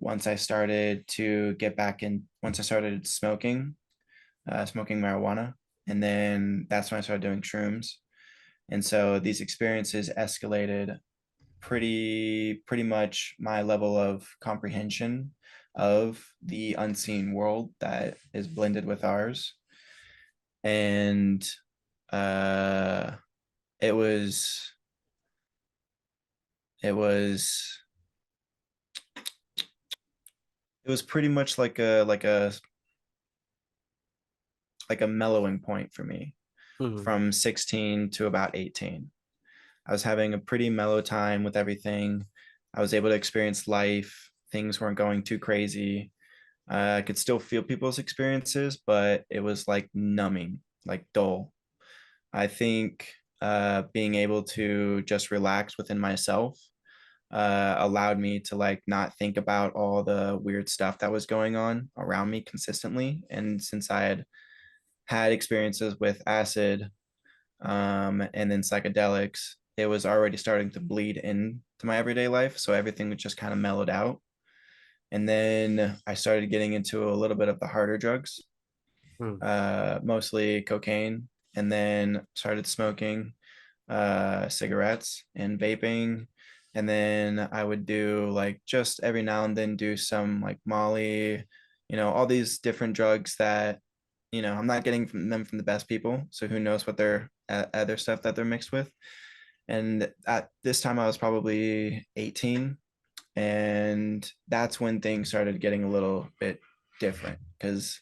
once I started smoking marijuana. And then that's when I started doing shrooms. And so these experiences escalated pretty much my level of comprehension of the unseen world that is blended with ours. And uh it was it was it was pretty much like a mellowing point for me Hmm. from 16 to about 18. I was having a pretty mellow time with everything. I was able to experience life. Things weren't going too crazy. I could still feel people's experiences, but it was like numbing, like dull. I think being able to just relax within myself allowed me to like not think about all the weird stuff that was going on around me consistently. And since I had experiences with acid and then psychedelics, it was already starting to bleed into my everyday life. So everything was just kind of mellowed out. And then I started getting into a little bit of the harder drugs, Mm. mostly cocaine, and then started smoking cigarettes and vaping. And then I would do like just every now and then do some like Molly, all these different drugs that, I'm not getting from the best people. So who knows what their other stuff that they're mixed with. And at this time, I was probably 18. And that's when things started getting a little bit different because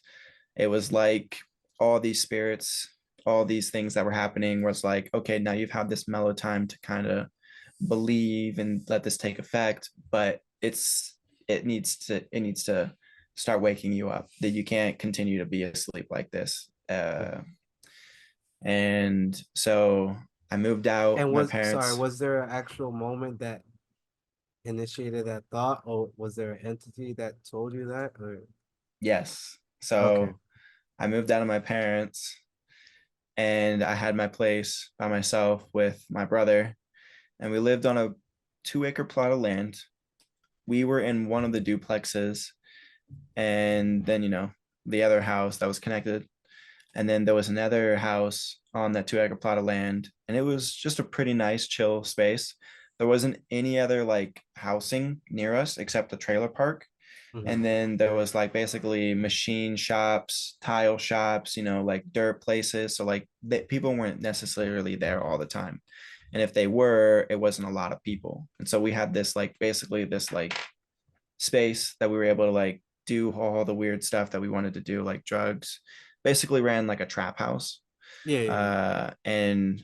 it was like all these spirits, all these things that were happening was like, okay, now you've had this mellow time to kind of believe and let this take effect, but it needs to start waking you up that you can't continue to be asleep like this. And so I moved out. And My sorry, parents, was there an actual moment that initiated that thought, or was there an entity that told you that? Or yes. okay. So I moved out of my parents and I had my place by myself with my brother, and we lived on a 2 acre plot of land. We were in one of the duplexes, and then, the other house that was connected. And then there was another house on that 2 acre plot of land, and it was just a pretty nice, chill space. There wasn't any other like housing near us except the trailer park. Hmm. And then there was like basically machine shops, tile shops, like dirt places. So like people weren't necessarily there all the time. And if they were, it wasn't a lot of people. And so we had this like basically this like space that we were able to like do all the weird stuff that we wanted to do, like drugs. Basically ran like a trap house. Yeah, yeah, yeah. And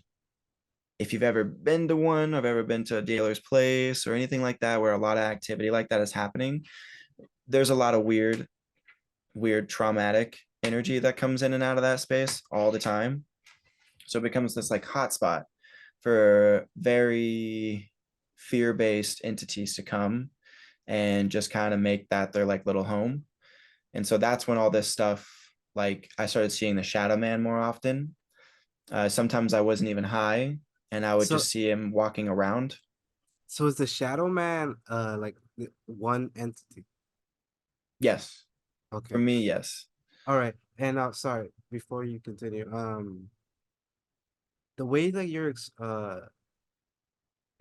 if you've ever been to one, I've ever been to a dealer's place or anything like that where a lot of activity like that is happening, there's a lot of weird traumatic energy that comes in and out of that space all the time. So it becomes this like hotspot for very fear-based entities to come and just kind of make that their like little home. And so that's when all this stuff, like I started seeing the shadow man more often. Sometimes I wasn't even high and I would So, just see him walking around. so is the Shadow Man like one entity? Yes, for Okay. me, yes. All right. And sorry, before you continue, the way that you're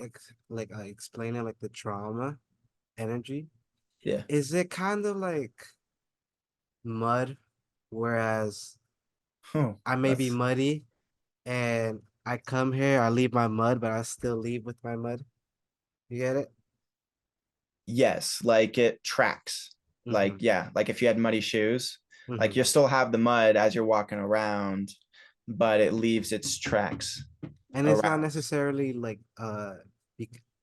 explaining like the trauma energy, Yeah. is it kind of like mud, whereas Oh, I may be that's muddy and I come here, I leave my mud, but I still leave with my mud. You get it? yes, like it tracks. Like, Mm-hmm. yeah, like if you had muddy shoes, like Mm-hmm. you still have the mud as you're walking around, but it leaves its tracks And it's not around. necessarily like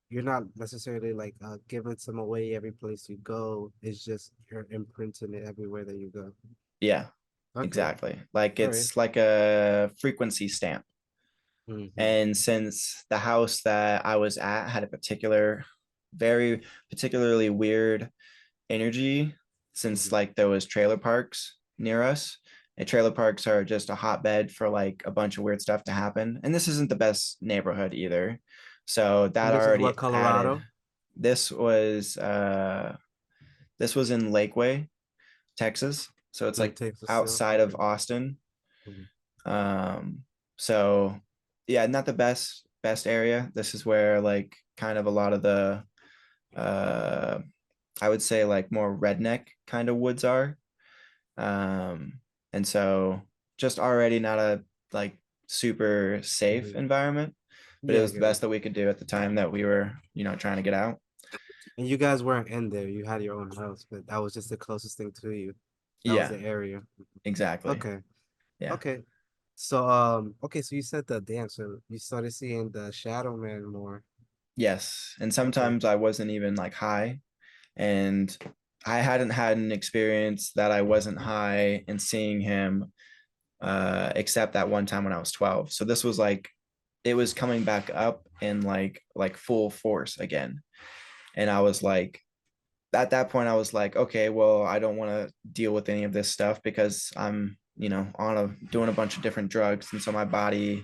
you're not necessarily like giving some away every place you go. It's just you're imprinting it everywhere that you go. Yeah, Okay. exactly. Like All right. it's like a frequency stamp. Mm-hmm. And since the house that I was at had a very particularly weird energy, since Mm-hmm. like there was trailer parks near us, and trailer parks are just a hotbed for like a bunch of weird stuff to happen. And this isn't the best neighborhood either. So And that this is what, already added. Colorado? This was this was in Lakeway, Texas. So it's In like Texas still. outside of Okay. Austin. Mm-hmm. So yeah, not the best area. This is where like kind of a lot of the uh I would say like more redneck kind of woods are. Um and so just already not a like super safe Mm-hmm. environment, but it Yeah, I was the get it. best that we could do at the time that we were, trying to get out. And you guys weren't in there. You had your own house, but that was just the closest thing to you. That was Yeah, the area. exactly. Okay. Yeah. Okay. So okay, so you said the dance, so you started seeing the shadow man more. Yes. And Okay. sometimes I wasn't even like high, and I hadn't had an experience that I wasn't high and seeing him except that one time when I was 12. So this was like it was coming back up in like full force again. And I was like at that point I was like, okay, well, I don't want to deal with any of this stuff because I'm, on a doing a bunch of different drugs. And so my body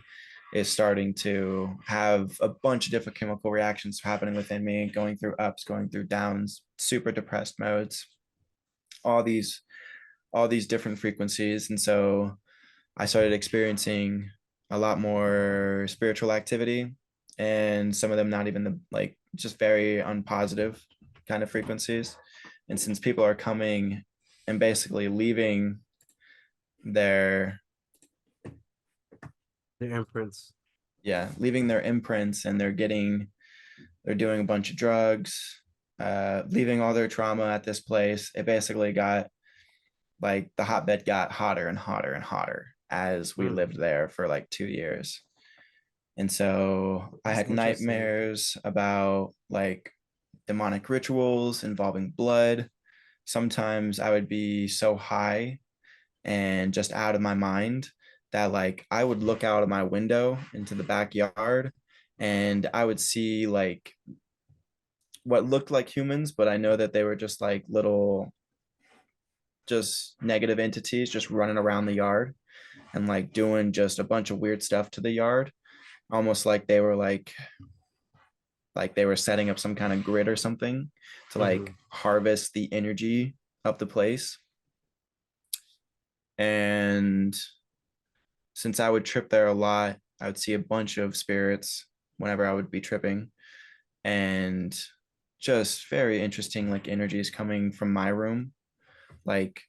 is starting to have a bunch of different chemical reactions happening within me, going through ups, going through downs, super depressed modes, all these all these different frequencies. And so I started experiencing a lot more spiritual activity, and some of them not even the like just very unpositive kind of frequencies. And since people are coming and basically leaving their The imprints. leaving their imprints, and they're doing a bunch of drugs, leaving all their trauma at this place, it basically got like the hotbed got hotter and hotter and hotter as we Hmm. lived there for like 2 years. And so I That's had interesting. nightmares about like demonic rituals involving blood. Sometimes I would be so high and just out of my mind that like I would look out of my window into the backyard, and I would see like what looked like humans, but I know that they were just like little, just negative entities just running around the yard and like doing just a bunch of weird stuff to the yard, almost like they were setting up some kind of grid or something to Hmm. like harvest the energy of the place. And since I would trip there a lot, I would see a bunch of spirits whenever I would be tripping, and just very interesting like energies coming from my room, like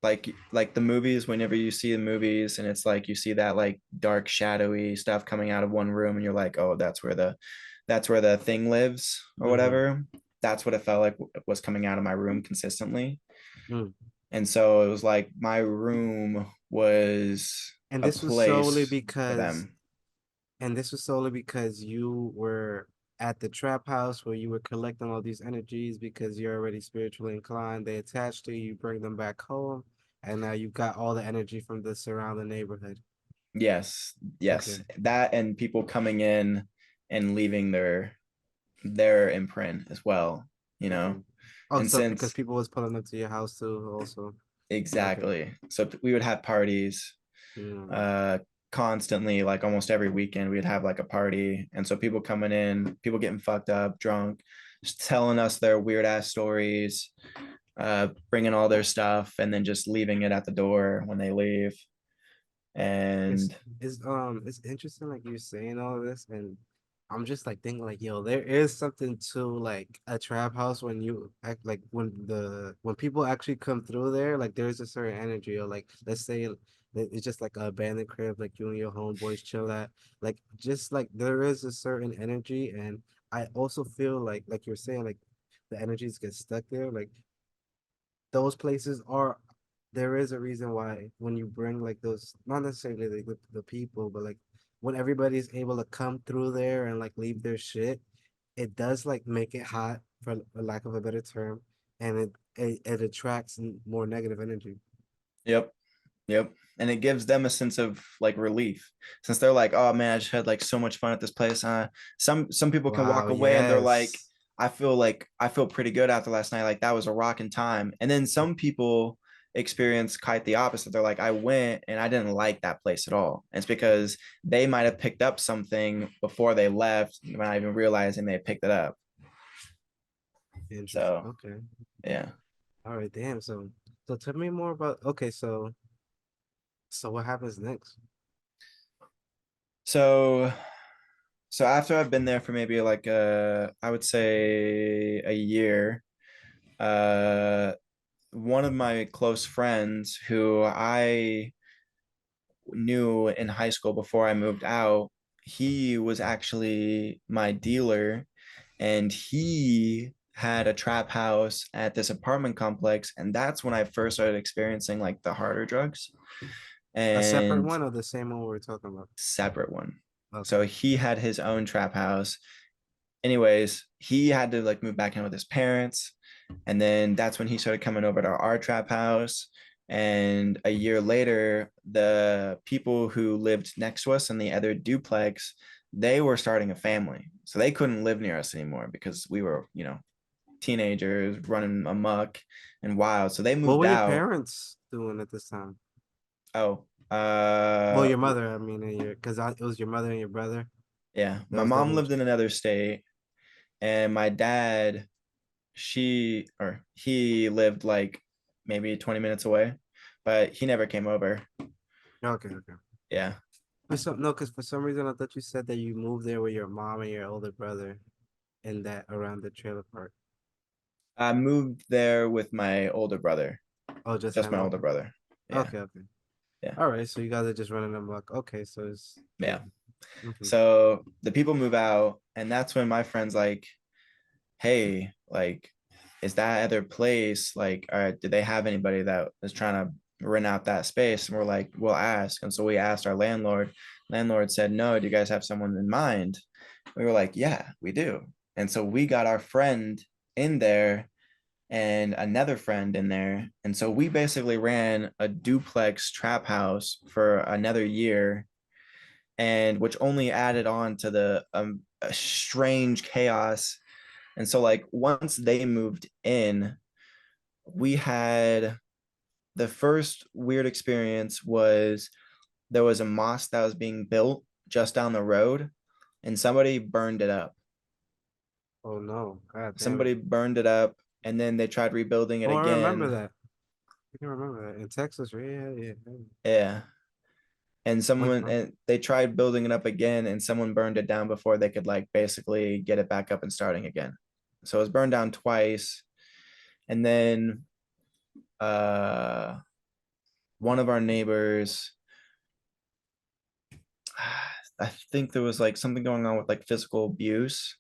like the movies. Whenever you see the movies and it's like you see that like dark shadowy stuff coming out of one room and you're like, oh, that's where the thing lives or Hmm. whatever. That's what it felt like was coming out of my room consistently. Mm. And so it was like my room was And a this was solely place for because, them. and this was solely because you were at the trap house where you were collecting all these energies because you're already spiritually inclined. They attached to you, you bring them back home, and now you got all the energy from the surrounding neighborhood. Yes, Okay. yes, that and people coming in and leaving their imprint as well, you know. Hmm. Oh, And so because since people was pulling up to your house too, also. Okay. exactly, so we would have parties Mm. uh constantly, like almost every weekend we'd have like a party. And so people coming in, people getting fucked up drunk, just telling us their weird ass stories, bringing all their stuff and then just leaving it at the door when they leave. It's And it's interesting like you're saying all of this, and I'm just like thinking like, yo, there is something to like a trap house when you act like when people actually come through there, like there's a certain energy or like let's say that it's just like a abandoned crib, like you and your homeboys chill at, like just like there is a certain energy, and I also feel like you're saying like the energies get stuck there, like those places are there is a reason why when you bring like those not necessarily the people but like when everybody's able to come through there and like leave their shit, it does like make it hot for lack of a better term, and it attracts more negative energy. Yep. Yep. And it gives them a sense of like relief since they're like, oh man, I just had like so much fun at this place. Some people can Wow, walk away and they're like, yes. I feel pretty good after last night. Like that was a rocking time. And then some people experience quite the opposite. They're like, I went and I didn't like that place at all. And it's because they might have picked up something before they left, not even realizing they picked it up. Interesting. So Okay. yeah. All right, damn. So tell me more about okay, so what happens next? So so after I've been there for maybe like I would say a year, uh one of my close friends who I knew in high school before I moved out, he was actually my dealer and he had a trap house at this apartment complex, and that's when I first started experiencing like the harder drugs A separate and one or the same one we were talking about? separate one. Okay. So he had his own trap house. Anyways, he had to like move back in with his parents. And then that's when he started coming over to our trap house. And a year later, the people who lived next to us in the other duplex, they were starting a family. So they couldn't live near us anymore because we were, teenagers running amok and wild. So they What moved were your out. parents doing at this time? Oh, Well, your mother, I mean, and because it was your mother and your brother. yeah. That My was the mom whole. lived in another state, and my dad he lived like maybe 20 minutes away, but he never came over. Okay, okay. Yeah. For some, no, because for some reason I thought you said that you moved there with your mom and your older brother, and that around the trailer park. I moved there with my older brother, Oh, just just him. my older Okay, brother. Yeah. okay, okay. Yeah. All right, so you guys are just running them like okay, so it's yeah. Yeah. Mm-hmm. So the people move out, and that's when my friend's like, hey, like, is that other place like, all right, do they have anybody that is trying to rent out that space? And we're like, we'll ask. And so we asked our landlord. Landlord said, no, do you guys have someone in mind? We were like, yeah, we do. And so we got our friend in there and another friend in there. And so we basically ran a duplex trap house for another year, and which only added on to the strange chaos. And so, like, once they moved in, we had the first weird experience was there was a mosque that was being built just down the road, and somebody burned it up. Oh no, God damn it. Somebody burned it up, and then they tried rebuilding it Oh, I remember again. that. I can remember that in Texas, right? Yeah, yeah. Yeah. Yeah. And What? someone and they tried building it up again, and someone burned it down before they could like basically get it back up and starting again. So it was burned down twice. And then uh one of our neighbors, I think there was like something going on with like physical abuse,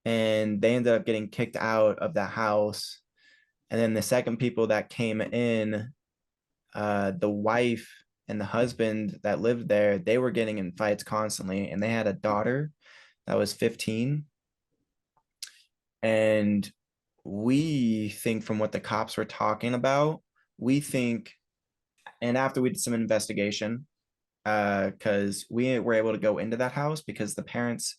and they ended up getting kicked out of the house. And then the second people that came in, the wife and the husband that lived there, they were getting in fights constantly, and they had a daughter that was 15. And we think from what the cops were talking about, we think, and after we did some investigation, because we were able to go into that house because the parents,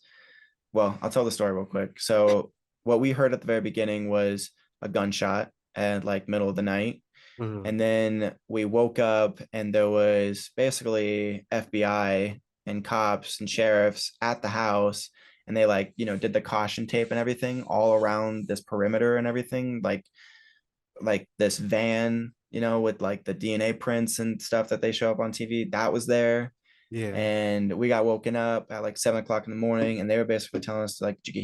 well, I'll tell the story real quick. So what we heard at the very beginning was a gunshot at like middle of the night. Mm-hmm. And then we woke up and there was basically FBI and cops and sheriffs at the house. And they like, did the caution tape and everything all around this perimeter and everything, like this van, with like the DNA prints and stuff that they show up on TV, that was there. Yeah. And we got woken up at like 7 o'clock in the morning, and they were basically telling us like, did you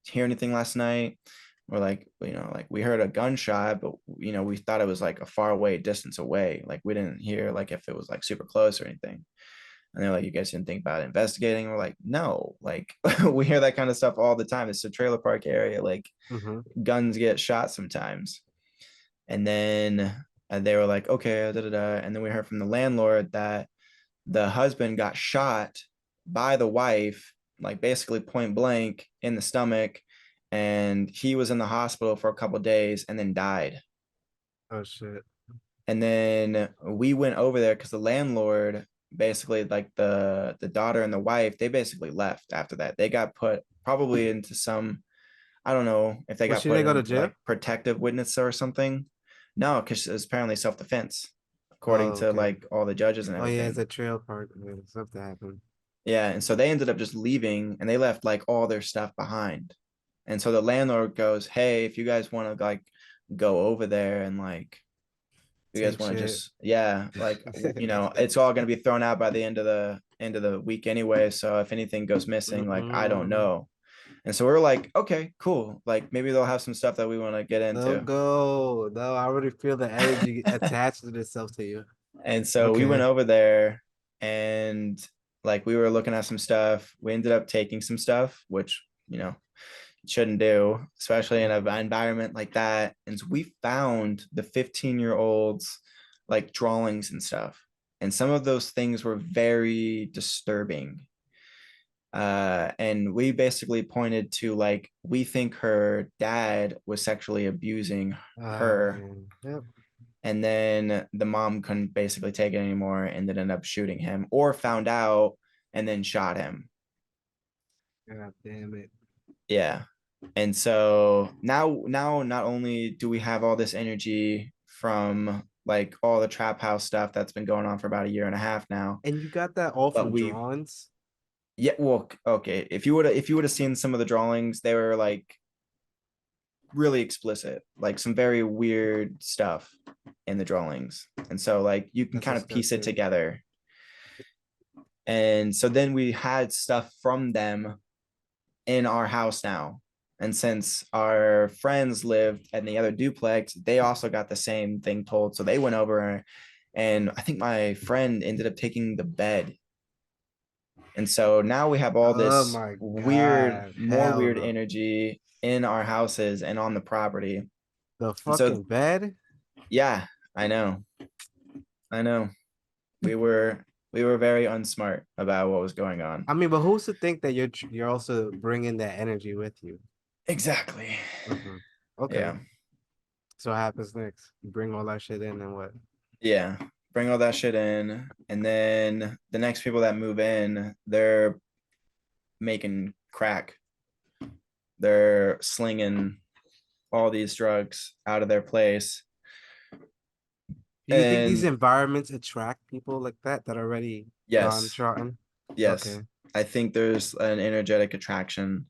hear anything last night? We're like, like we heard a gunshot, but we thought it was like a far away distance away. Like we didn't hear like if it was like super close or anything. And they're like, you guys didn't think about investigating? We're like, no, like we hear that kind of stuff all the time. It's a trailer park area. Like Mm-hmm. guns get shot sometimes. And then they were like, okay, da, da, da. And then we heard from the landlord that the husband got shot by the wife, like basically point blank in the stomach. And he was in the hospital for a couple of days and then died. Oh shit. And then we went over there because the landlord basically, like the daughter and the wife, they basically left after that. They got put probably into some, I don't know if they Well, got she put didn't go to into jail? like protective witness or something. No, because it's apparently self-defense, according Oh, to okay. like all the judges and Oh yeah, it's everything. a trail park. Yeah, something happened. Yeah, and so they ended up just leaving, and they left like all their stuff behind. And so the landlord goes, "Hey, if you guys want to like go over there and like you guys Take want to shit. just, yeah, like it's all going to be thrown out by the end of the week anyway, so if anything goes missing, like I don't Mm-mm. know." And so we are like, okay, cool, like maybe they'll have some stuff that we want to get Don't into. go. No, I already feel the energy attached to itself to you. And so we went Okay. over there, and like we were looking at some stuff. We ended up taking some stuff, which shouldn't do, especially in an environment like that. And so we found the 15-year-olds like drawings and stuff. And some of those things were very disturbing. And we basically pointed to like, we think her dad was sexually abusing her. Man. Yep. And then the mom couldn't basically take it anymore and then ended up shooting him, or found out and then shot him. God damn it. Yeah. And so now not only do we have all this energy from like all the trap house stuff that's been going on for about a year and a half now, And you got that all but from we've, drawings? yeah, well, okay, if you would have seen some of the drawings, they were like really explicit, like some very weird stuff in the drawings. And so like you can That's kind of piece it disgusting. together. And so then we had stuff from them in our house now. And since our friends lived in the other duplex, they also got the same thing told. So they went over, and I think my friend ended up taking the bed. And so now we have all Oh this my weird, God. more Hell weird no. energy in our houses and on the property. The And so, fucking bed? yeah, I know. I know. We were we were very unsmart about what was going on. I mean, but who's to think that you're also bringing that energy with you? Exactly. Hmm. Okay. Yeah. So what happens next? You bring all that shit in and what? Yeah, bring all that shit in, and then the next people that move in, they're making crack. They're slinging all these drugs out of their place. Do you think these And environments attract people like that already gone yes, trotting? yes, Okay. I think there's an energetic attraction.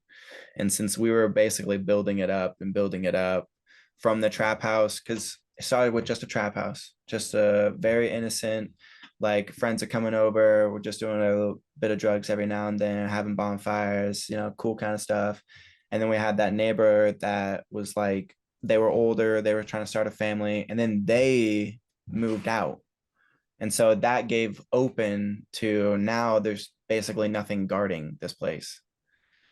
And since we were basically building it up and building it up from the trap house, because it started with just a trap house, just a very innocent, like friends are coming over, we're just doing a little bit of drugs every now and then, having bonfires, cool kind of stuff. And then we had that neighbor that was like, they were older, they were trying to start a family, and then they moved out. And so that gave open to, now there's basically nothing guarding this place.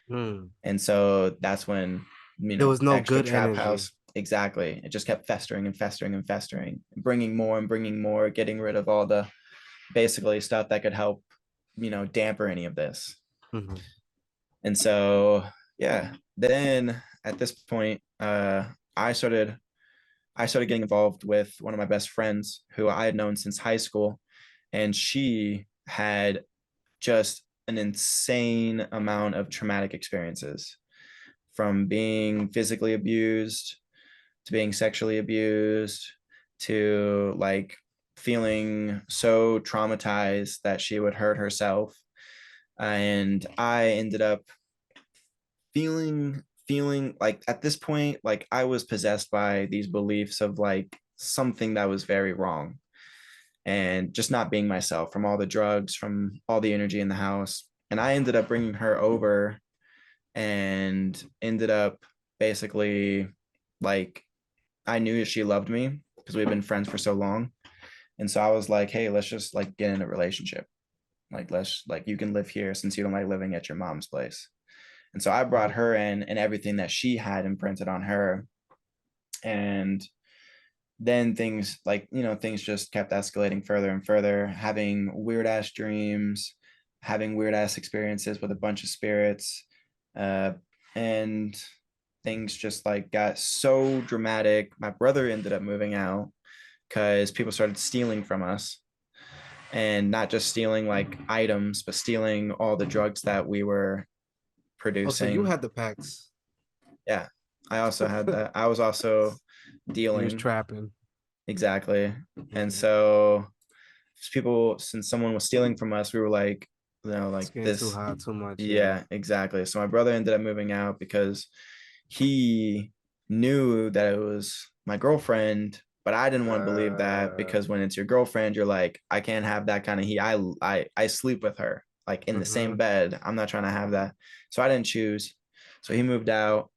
Hmm. And so that's when, There was no extra good trap energy. house, exactly. It just kept festering and festering and festering, bringing more, getting rid of all the basically stuff that could help, damper any of this. Hmm. And so, yeah, then at this point, I started I started getting involved with one of my best friends who I had known since high school, and she had just an insane amount of traumatic experiences, from being physically abused to being sexually abused to like feeling so traumatized that she would hurt herself. And I ended up feeling like at this point, like I was possessed by these beliefs of like something that was very wrong. and just not being myself from all the drugs, from all the energy in the house. And I ended up bringing her over and ended up basically like I knew she loved me because we've been friends for so long. And so I was like, hey, let's just like get in a relationship. Like, let's like you can live here since you don't like living at your mom's place. And so I brought Mhm. her in and everything that she had imprinted on her. And then things like, things just kept escalating further and further, having weird ass dreams, having weird ass experiences with a bunch of spirits. Uh, and things just like got so dramatic. My brother ended up moving out because people started stealing from us, and not just stealing like items, but stealing all the drugs that we were Oh, so you producing. had the packs. Yeah, I also had that. I was also You was dealing. trapping. Exactly. And Mhm. so since someone was stealing from us, we were like, It's like getting too this. hot, too much. Yeah. Yeah, exactly. So my brother ended up moving out because he knew that it was my girlfriend, but I didn't want to believe that Uh, because when it's your girlfriend, you're like, I can't have that kind of heat. I sleep with her like in the same mhm. bed. I'm not trying to have that. So I didn't choose. So he moved out,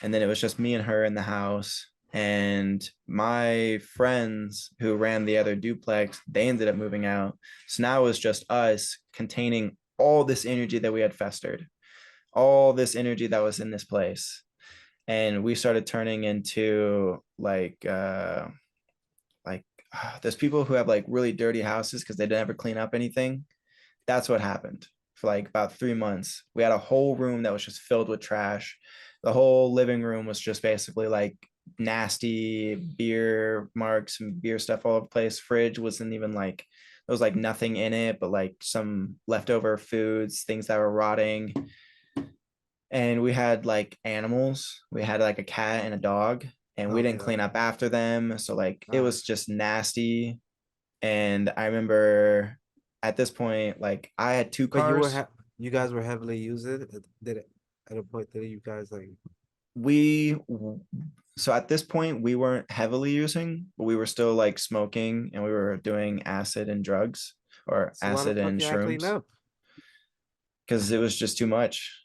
and then it was just me and her in the house. And my friends who ran the other duplex, they ended up moving out. So now it was just us containing all this energy that we had festered, all this energy that was in this place. And we started turning into like there's people who have like really dirty houses because they never clean up anything. That's what happened for like about 3 months. We had a whole room that was just filled with trash. The whole living room was just basically like nasty beer marks and beer stuff all over the place. Fridge wasn't even like, there was like nothing in it, but like some leftover foods, things that were rotting. And we had like animals. We had like a cat and a dog, and we didn't Okay, clean okay. up after them. So like it was Gosh. just nasty. And I remember at this point, like I had two But cars. you guys were heavily using it. Did it at a point that you guys like We so at this point we weren't heavily using, but we were still like smoking and we were doing acid and drugs or so why the acid fuck and you ain't clean shrooms up? because it was just too much.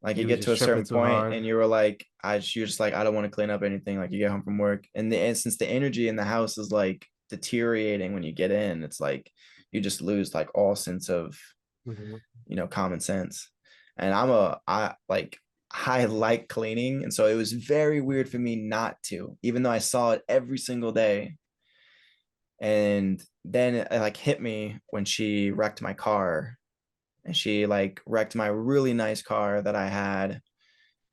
Like you You was get to just a tripping certain too point hard. and you were like, you're just like, I don't want to clean up anything. Like you get home from work and since the energy in the house is like deteriorating when you get in, it's like you just lose like all sense of, Mhm. common sense. And I like cleaning. And so it was very weird for me not to, even though I saw it every single day. And then it like hit me when she wrecked my car, and she like wrecked my really nice car that I had.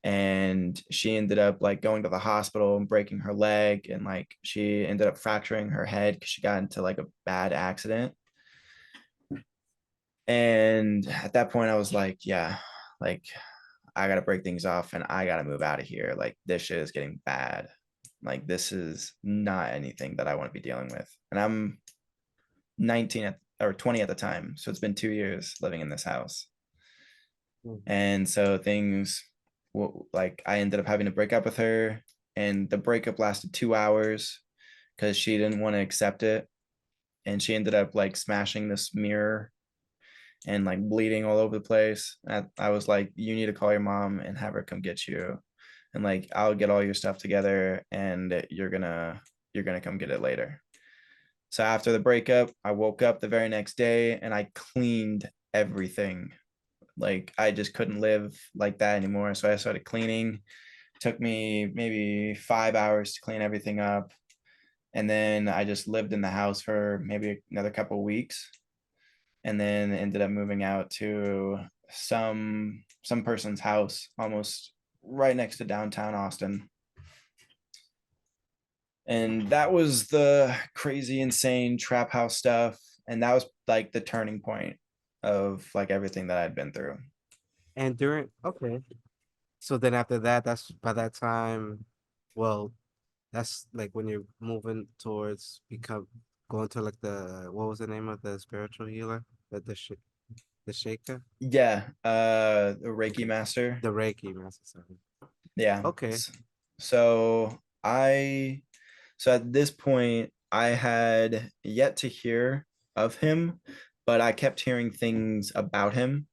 And she ended up like going to the hospital and breaking her leg, and like she ended up fracturing her head because she got into like a bad accident. And at that point I was like, yeah, like I gotta break things off and I gotta move out of here. Like this shit is getting bad. Like this is not anything that I want to be dealing with. And I'm or 20 at the time. So it's been 2 years living in this house. Mhm. And so like I ended up having to break up with her, and the breakup lasted 2 hours because she didn't want to accept it. And she ended up like smashing this mirror and like bleeding all over the place. I was like, you need to call your mom and have her come get you. And like, I'll get all your stuff together and you're gonna come get it later. So after the breakup, I woke up the very next day and I cleaned everything. Like I just couldn't live like that anymore. So I started cleaning. Took me maybe 5 hours to clean everything up. And then I just lived in the house for maybe another couple of weeks, and then ended up moving out to some person's house almost right next to downtown Austin. And that was the crazy insane trap house stuff, and that was like the turning point of like everything that I'd been through. And during okay. So then after that, that's by that time, well, that's like when you're moving towards become going to like the what was the name of the spiritual healer? The shaker? Yeah, the Reiki Okay. master. The Reiki master. Sorry. Yeah. Okay. So I so at this point I had yet to hear of him, but I kept hearing things about him.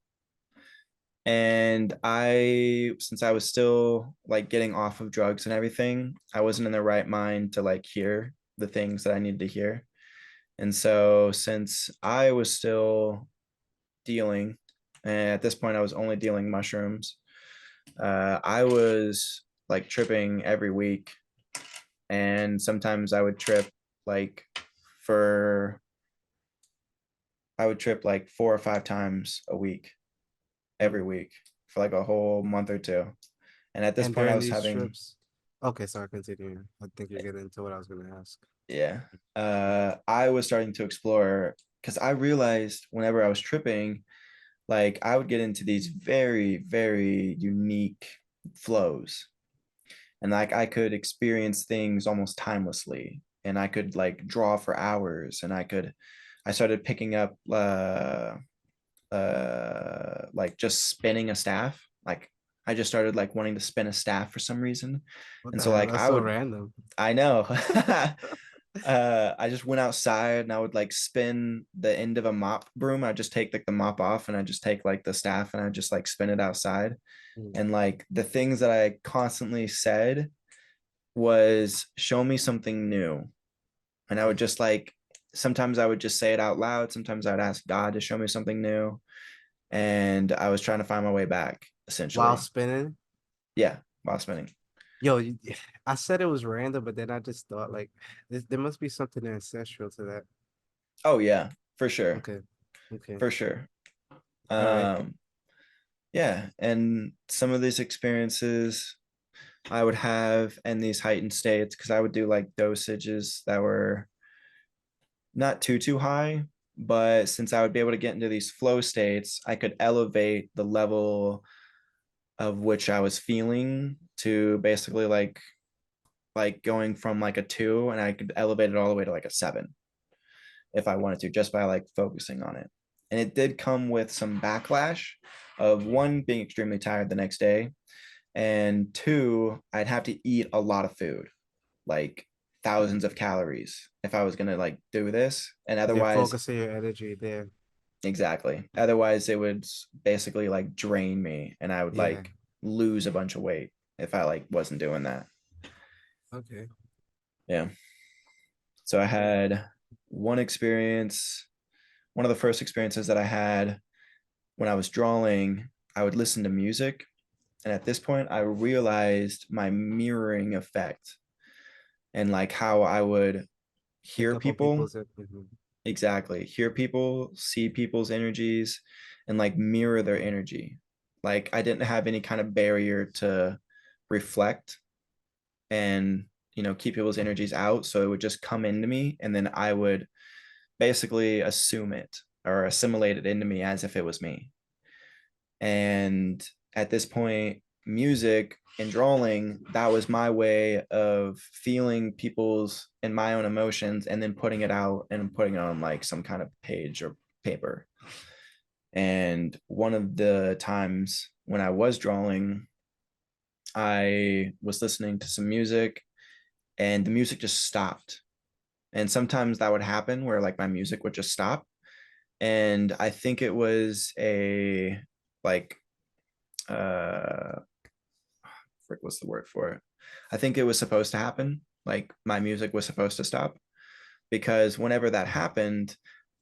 And since I was still like getting off of drugs and everything, I wasn't in the right mind to like hear the things that I needed to hear. And so, since I was still dealing, and at this point, I was only dealing mushrooms, I was like tripping every week. And sometimes like for, I would trip like 4 or 5 times a week, every Mm. week for like a whole month or two. And at this And point, I during was these having, trips, okay, sorry, continue. I think you're getting into what I was gonna ask. yeah, I was starting to explore because I realized whenever I was tripping, like I would get into these very, very unique flows. And like I could experience things almost timelessly. And I could like draw for hours. And I started picking up like just spinning a staff. Like I just started like wanting to spin a staff for some reason. What And the so hell? like That's so random. I know. I just went outside and I would like spin the end of a mop broom. I just take like the mop off and I just take like the staff and I just like spin it outside. Mm. And like the things that I constantly said was show me something new. And I would just like sometimes I would just say it out loud. Sometimes I would ask God to show me something new. And I was trying to find my way back, While essentially. spinning. Yeah, while spinning. Yo, I said it was random, but then I just thought like there must be something ancestral to that. Oh yeah, for sure. Okay. Okay. For sure. All right. Um, yeah. And some of these experiences I would have in these heightened states because I would do like dosages that were not too high, but since I would be able to get into these flow states, I could elevate the level of which I was feeling to basically like going from like a 2 and I could elevate it all the way to like a 7 if I wanted to just by like focusing on it. And it did come with some backlash of one being extremely tired the next day and two I'd have to eat a lot of food, like thousands of calories if I was going to like do this, and You're otherwise focusing your energy there. exactly, otherwise it would basically like drain me and I would Yeah. like lose a bunch of weight if I like wasn't doing that. Okay. Yeah. So I All right. had one experience, one of the first experiences that I had when I was drawing, I would listen to music. And at this point, I realized my mirroring effect and like how I would Pick hear up on people, people's mhm. exactly, hear people, see people's energies, and like mirror their energy. Like I didn't have any kind of barrier to reflect and, keep people's energies out. So it would just come into me and then I would basically assume it or assimilate it into me as if it was me. And at this point, music and drawing, that was my way of feeling people's and my own emotions and then putting it out and putting it on like some kind of page or paper. And one of the times when I was drawing, I was listening to some music and the music just stopped. And sometimes that would happen where like my music would just stop. And I think it was a like frick, what's the word for it? I think it was supposed to happen. Like my music was supposed to stop because whenever that happened,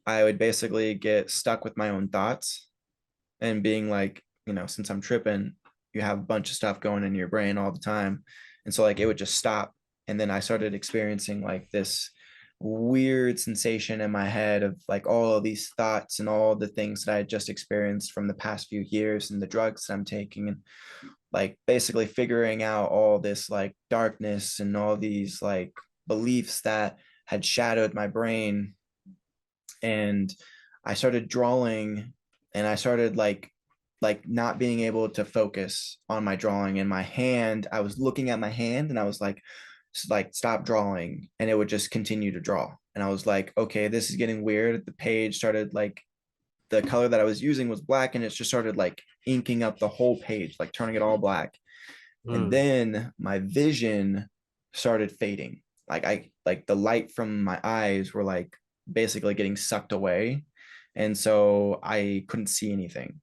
I would basically get stuck with my own thoughts and being like, since I'm tripping, you have a bunch of stuff going in your brain all the time. And so like it would just stop. And then I started experiencing like this weird sensation in my head of like all of these thoughts and all the things that I had just experienced from the past few years and the drugs that I'm taking and like basically figuring out all this like darkness and all these like beliefs that had shadowed my brain. And I started drawing and I started like not being able to focus on my drawing in my hand. I was looking at my hand and I was like stop drawing and it would just continue to draw. And I was like, okay, this is getting weird. The page started like the color that I was using was black and it just started like inking up the whole page, like turning it all black. And Mm. then my vision started fading. Like like the light from my eyes were like basically getting sucked away. And so I couldn't see anything.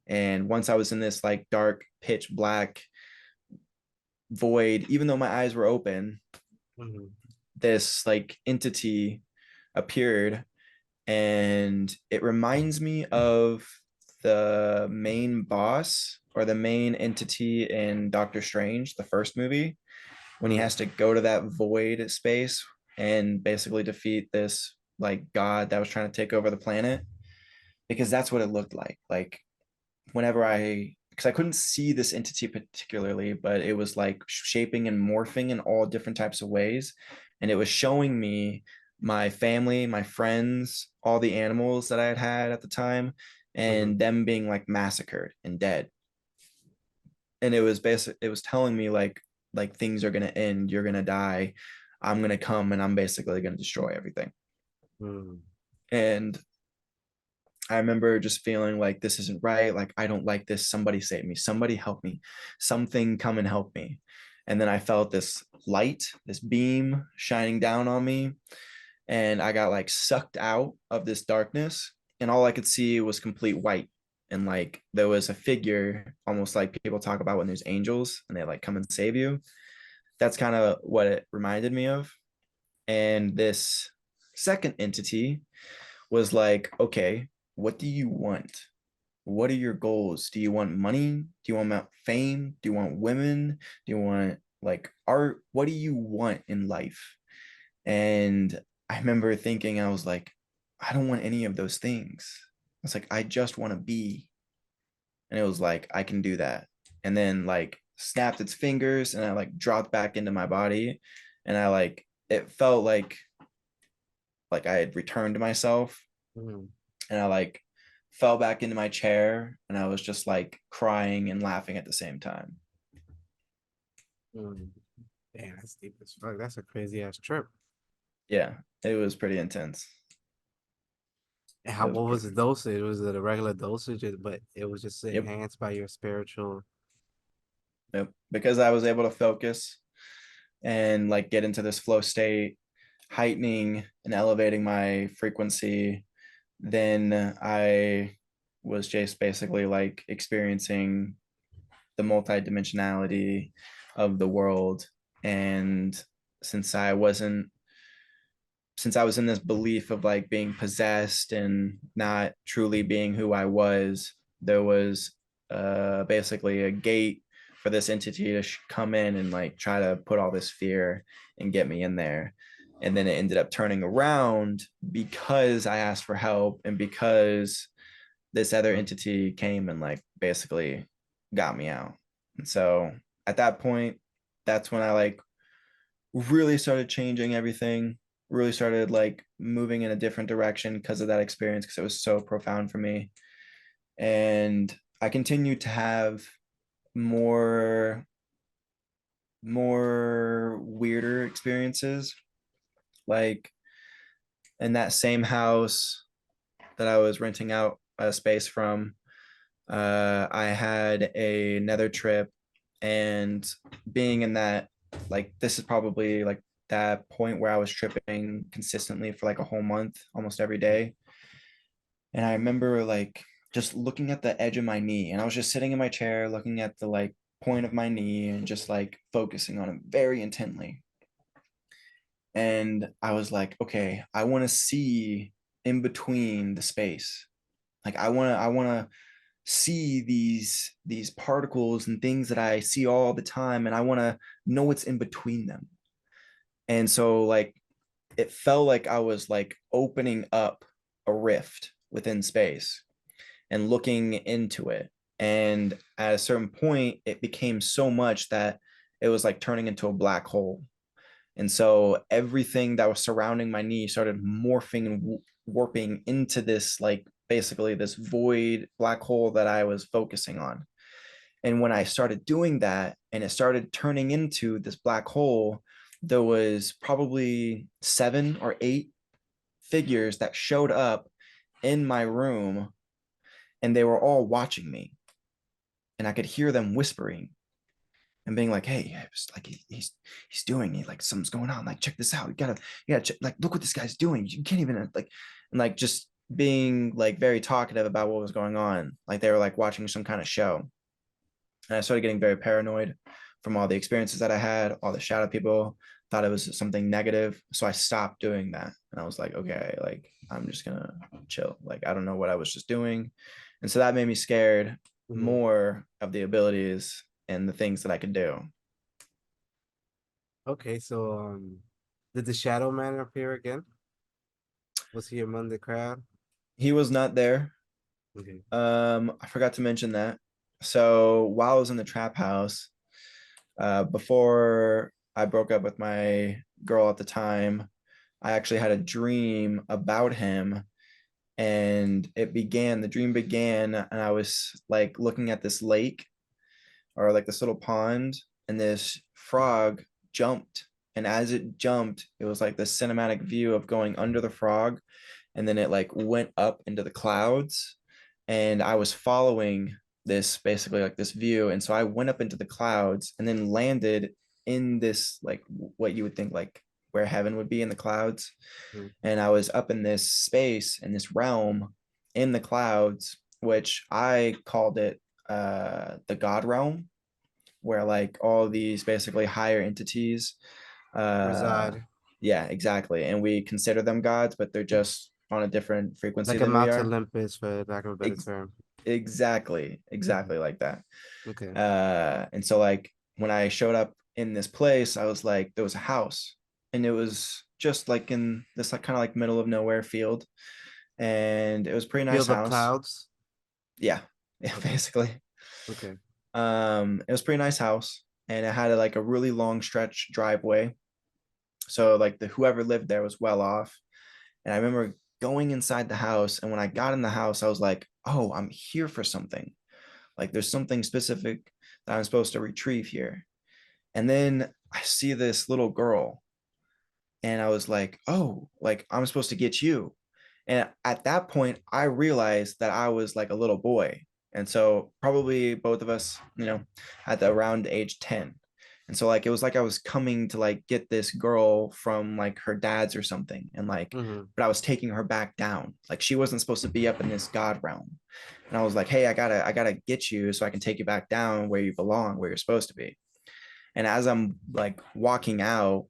And once I was in this like dark, pitch black void, even though my eyes were open, Mhm. this like entity appeared, and it reminds me of the main boss or the main entity in Doctor Strange, the first movie, when he Mhm. has to go to that void space and basically defeat this like god that was trying to take over the planet, because that's what it looked like. Like whenever because I couldn't see this entity particularly, but it was like shaping and morphing in all different types of ways. And it was showing me my family, my friends, all the animals that I had had at the time, Mhm. and them being like massacred and dead. And it was it was telling me like things are gonna end, you're gonna die, I'm gonna come and I'm basically gonna destroy everything. Mhm. And I remember just feeling like this isn't right. Like, I don't like this. Somebody save me. Somebody help me. Something come and help me. And then I felt this light, this beam shining down on me. And I got like sucked out of this darkness. And all I could see was complete white. And like there was a figure, almost like people talk about when there's angels and they like come and save you. That's kind of what it reminded me of. And this second entity was like, okay, what do you want? What are your goals? Do you want money? Do you want fame? Do you want women? Do you want like art? What do you want in life? And I remember thinking, I was like, I don't want any of those things. It's like, I just want to be. And it was like, I can do that. And then like snapped its fingers and I like dropped back into my body. And I like, it felt like I had returned to myself, Mhm. and I like fell back into my chair and I was just like crying and laughing at the same time. Mhm. Damn, that's deep as fuck. That's a crazy ass trip. Yeah, it was pretty intense. And It how was what was pretty, the dosage? Was it a regular dosage, but it was just yep, enhanced by your spiritual? yep. Because I was able to focus and like get into this flow state, heightening and elevating my frequency, then I was just basically like experiencing the multidimensionality of the world. And since I wasn't since I was in this belief of like being possessed and not truly being who I was, there was basically a gate for this entity to come in and like try to put all this fear and get me in there. And then it ended up turning around because I asked for help and because this other entity came and like basically got me out. And so at that point, that's when I like really started changing everything, really started like moving in a different direction because of that experience, because it was so profound for me. And I continued to have more more weirder experiences, like in that same house that I was renting out a space from. I had another trip, and being in that, like, this is probably like that point where I was tripping consistently for like a whole month, almost every day. And I remember like just looking at the edge of my knee, and I was just sitting in my chair looking at the like point of my knee and just like focusing on it very intently. And I was like, okay, I want to see in between the space. Like I want to see these particles and things that I see all the time, and I want to know what's in between them. And so like it felt like I was like opening up a rift within space and looking into it. And at a certain point, it became so much that it was like turning into a black hole. And so everything that was surrounding my knee started morphing and warping into this, like basically this void black hole that I was focusing on. And when I started doing that and it started turning into this black hole, there was probably 7 or 8 figures that showed up in my room, and they were all watching me, and I could hear them whispering. and being like, hey, it's like he's doing it, like something's going on, like check this out, you gotta check, like look what this guy's doing, you can't even like, and like just being like very talkative about what was going on, like they were like watching some kind of show. And I started getting very paranoid from all the experiences that I had, all the shadow people, thought it was something negative. So I stopped doing that. And I was like, okay, like I'm just gonna chill. Like I don't know what I was just doing. And so that made me scared Hmm. more of the abilities and the things that I could do. Okay, so did the Shadow Man appear again? Was he among the crowd? He was not there. Okay. I forgot to mention that. So while I was in the trap house, before I broke up with my girl at the time, I actually had a dream about him, and the dream began, and I was like looking at this lake, or like this little pond, and this frog jumped. And as it jumped, it was like this cinematic view of going under the frog, and then it like went up into the clouds. And I was following this basically like this view. And so I went up into the clouds and then landed in this like what you would think like where heaven would be, in the clouds. Mhm. And I was up in this space, in this realm, in the clouds, which I called it the God realm, where like all these basically higher entities, uh Reside yeah, exactly, and we consider them gods, but they're just on a different frequency like a than we Mount are. Olympus, for lack of a better Ex- term. exactly, Mhm. exactly like that. Okay. And so like when I showed up in this place, I was like, there was a house, and it was just like in this like kind of like middle of nowhere field, and it was a pretty nice Field of house. Clouds. Yeah, yeah, Okay. basically. Okay. It was a pretty nice house, and it had like a really long stretch driveway. So like the whoever lived there was well off. And I remember going inside the house, and when I got in the house, I was like, "Oh, I'm here for something. Like there's something specific that I'm supposed to retrieve here." And then I see this little girl, and I was like, "Oh, like I'm supposed to get you." And at that point, I realized that I was like a little boy. And so probably both of us, at the around age 10. And so like it was like I was coming to like get this girl from like her dad's or something. And like, Mm-hmm. but I was taking her back down. Like she wasn't supposed to be up in this God realm. And I was like, hey, I gotta get you so I can take you back down where you belong, where you're supposed to be. And as I'm like walking out,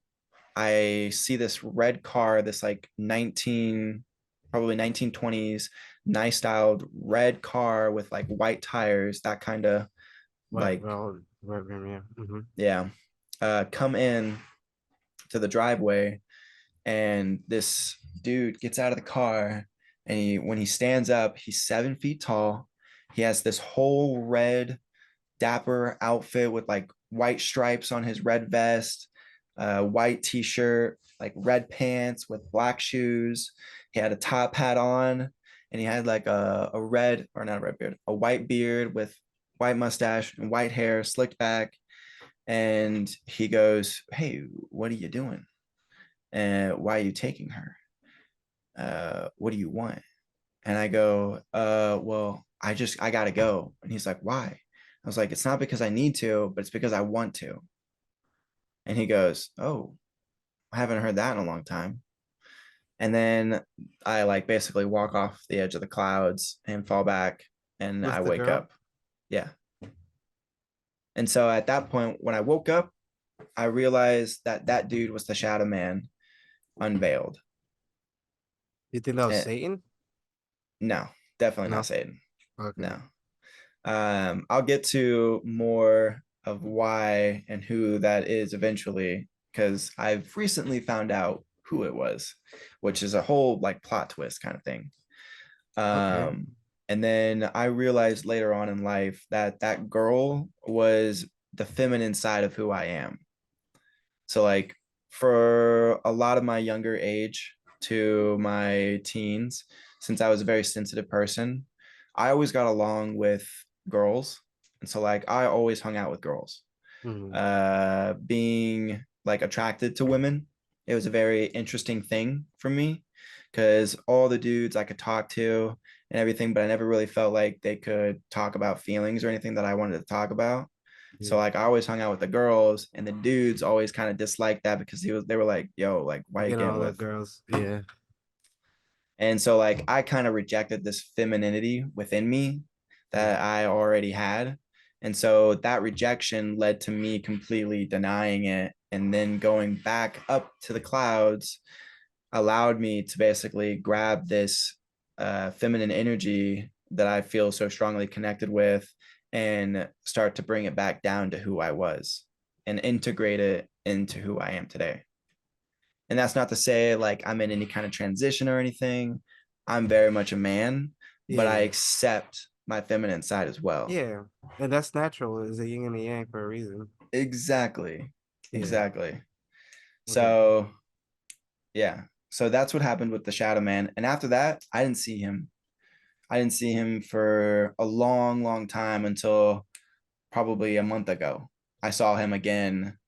I see this red car, this like probably 1920s, nice styled red car with like white tires, that kind of Right. like, Well, right, right, yeah. Mm-hmm. yeah, come in to the driveway. And this dude gets out of the car, and when he stands up, he's 7 feet tall. He has this whole red dapper outfit with like white stripes on his red vest, white t-shirt, like red pants with black shoes. He had a top hat on, and he had like a red, or not a red beard, a white beard with white mustache and white hair slicked back. And he goes, "Hey, what are you doing? And why are you taking her? What do you want?" And I go, well, I gotta go. And he's like, why? I was like, it's not because I need to, but it's because I want to. And he goes, oh, I haven't heard that in a long time. And then I like basically walk off the edge of the clouds and fall back, and I With the wake girl? up. Yeah. And so at that point, when I woke up, I realized that that dude was the Shadow Man unveiled. You think that was And Satan? no, definitely not No. Satan. Okay. No. I'll get to more of why and who that is eventually, because I've recently found out who it was, which is a whole like plot twist kind of thing. Okay. Um, and then I realized later on in life that that girl was the feminine side of who I am. So like for a lot of my younger age to my teens, since I was a very sensitive person, I always got along with girls. And so like I always hung out with girls. Mm-hmm. Being like attracted to women, it was a very interesting thing for me, because all the dudes I could talk to and everything, but I never really felt like they could talk about feelings or anything that I wanted to talk about. So Yeah. like I always hung out with the girls, and the dudes always kind of disliked that because they were like, yo, like why You you get getting all the with. girls. Yeah. And so like I kind of rejected this femininity within me that Mhm. I already had. And so that rejection led to me completely denying it, and then going back up to the clouds allowed me to basically grab this feminine energy that I feel so strongly connected with and start to bring it back down to who I was and integrate it into who I am today. And that's not to say like I'm in any kind of transition or anything. I'm very much a man, but I Yeah. accept my feminine side as well. Yeah. And that's natural. It's a yin and a yang for a reason. Exactly. Yeah. Exactly. Okay. So, yeah. So that's what happened with the Shadow Man. And after that, I didn't see him. I didn't see him for a long, long time until probably a month ago. I saw him again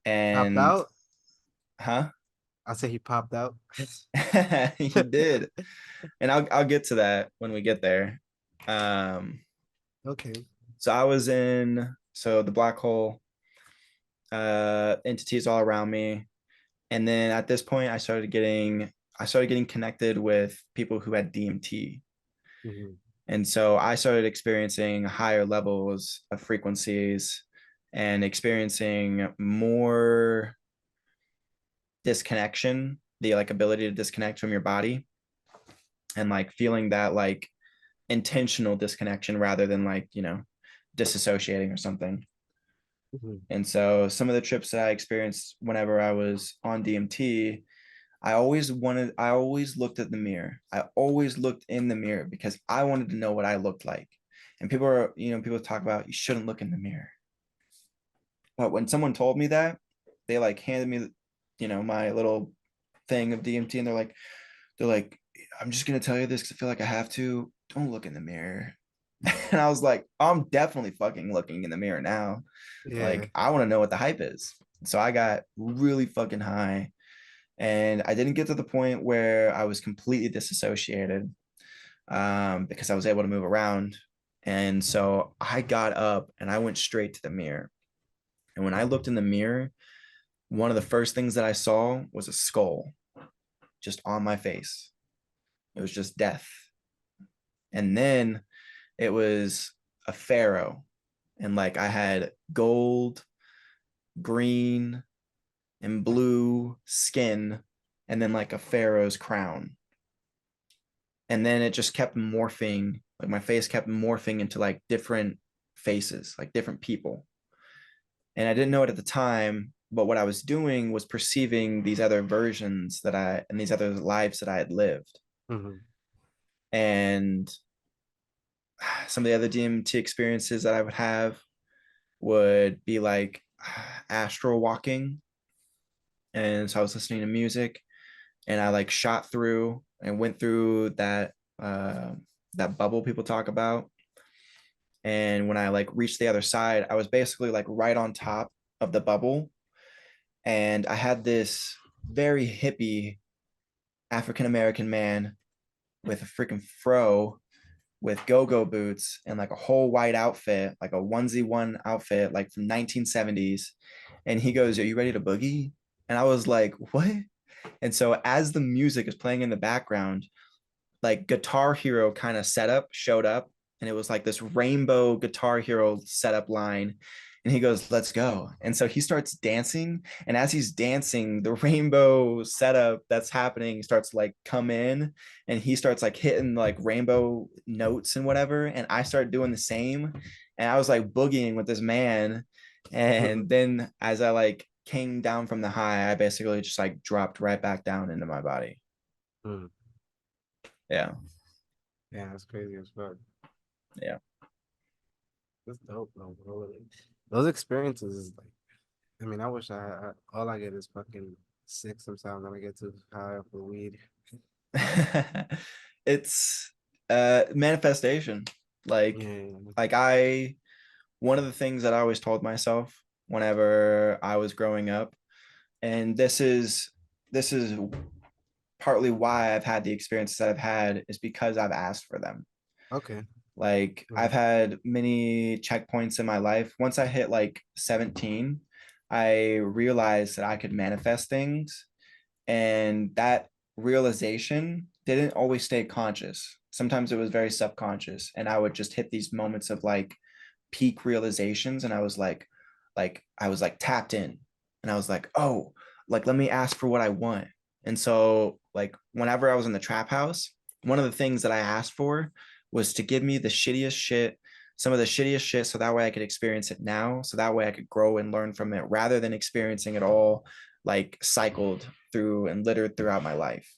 Popped and out. huh? I say he popped out. He did. And I'll get to that when we get there. Um Okay. so I was in the black hole entities all around me. And then at this point I started getting connected with people who had DMT. Mhm. And so I started experiencing higher levels of frequencies and experiencing more disconnection, the like ability to disconnect from your body and like feeling that like intentional disconnection rather than like, disassociating or something. Mhm. And so some of the trips that I experienced whenever I was on DMT, I always looked at the mirror. I always looked in the mirror because I wanted to know what I looked like. And people talk about you shouldn't look in the mirror. But when someone told me that, they like handed me, my little thing of DMT, and they're like, I'm just gonna tell you this because I feel like I have to. Don't look in the mirror. And I was like, I'm definitely fucking looking in the mirror now. Yeah. Like, I want to know what the hype is. So I got really fucking high, and I didn't get to the point where I was completely disassociated, because I was able to move around. And so I got up and I went straight to the mirror. And when I looked in the mirror, one of the first things that I saw was a skull just on my face. It was just death. And then it was a pharaoh. And like I had gold, green, and blue skin, and then like a pharaoh's crown. And then it just kept morphing, like my face kept morphing into like different faces, like different people. And I didn't know it at the time, but what I was doing was perceiving these other versions and these other lives that I had lived. Mhm. And some of the other DMT experiences that I would have would be like astral walking. And so I was listening to music, and I like shot through and went through that bubble people talk about. And when I like reached the other side, I was basically like right on top of the bubble. And I had this very hippie African American man with a freaking fro with go-go boots and like a whole white outfit, like a onesie one outfit, like from 1970s. And he goes, "Are you ready to boogie?" And I was like, "What?" And so as the music is playing in the background, like Guitar Hero kind of setup showed up, and it was like this rainbow Guitar Hero setup line. And he goes, "Let's go." And so he starts dancing. And as he's dancing, the rainbow setup that's happening starts to like come in, and he starts like hitting like rainbow notes and whatever. And I start doing the same. And I was like boogieing with this man. And then as I like came down from the high, I basically just like dropped right back down into my body. Mhm. Yeah. Yeah, that's crazy as fuck. Yeah. That's dope, though, bro. Like, those experiences is like, I mean, I wish all I get is fucking sick sometimes when I get too high off the weed. It's manifestation. Like Yeah. like I one of the things that I always told myself whenever I was growing up, and this is partly why I've had the experiences that I've had, is because I've asked for them. Okay. Like I've Right. had many checkpoints in my life. Once I hit like 17, I realized that I could manifest things, and that realization didn't always stay conscious. Sometimes it was very subconscious, and I would just hit these moments of like peak realizations, and I was like tapped in, and I was like, oh, like let me ask for what I want. And so like whenever I was in the trap house, one of the things that I asked for was to give me the shittiest shit, some of the shittiest shit, so that way I could experience it now, so that way I could grow and learn from it rather than experiencing it all like cycled through and littered throughout my life.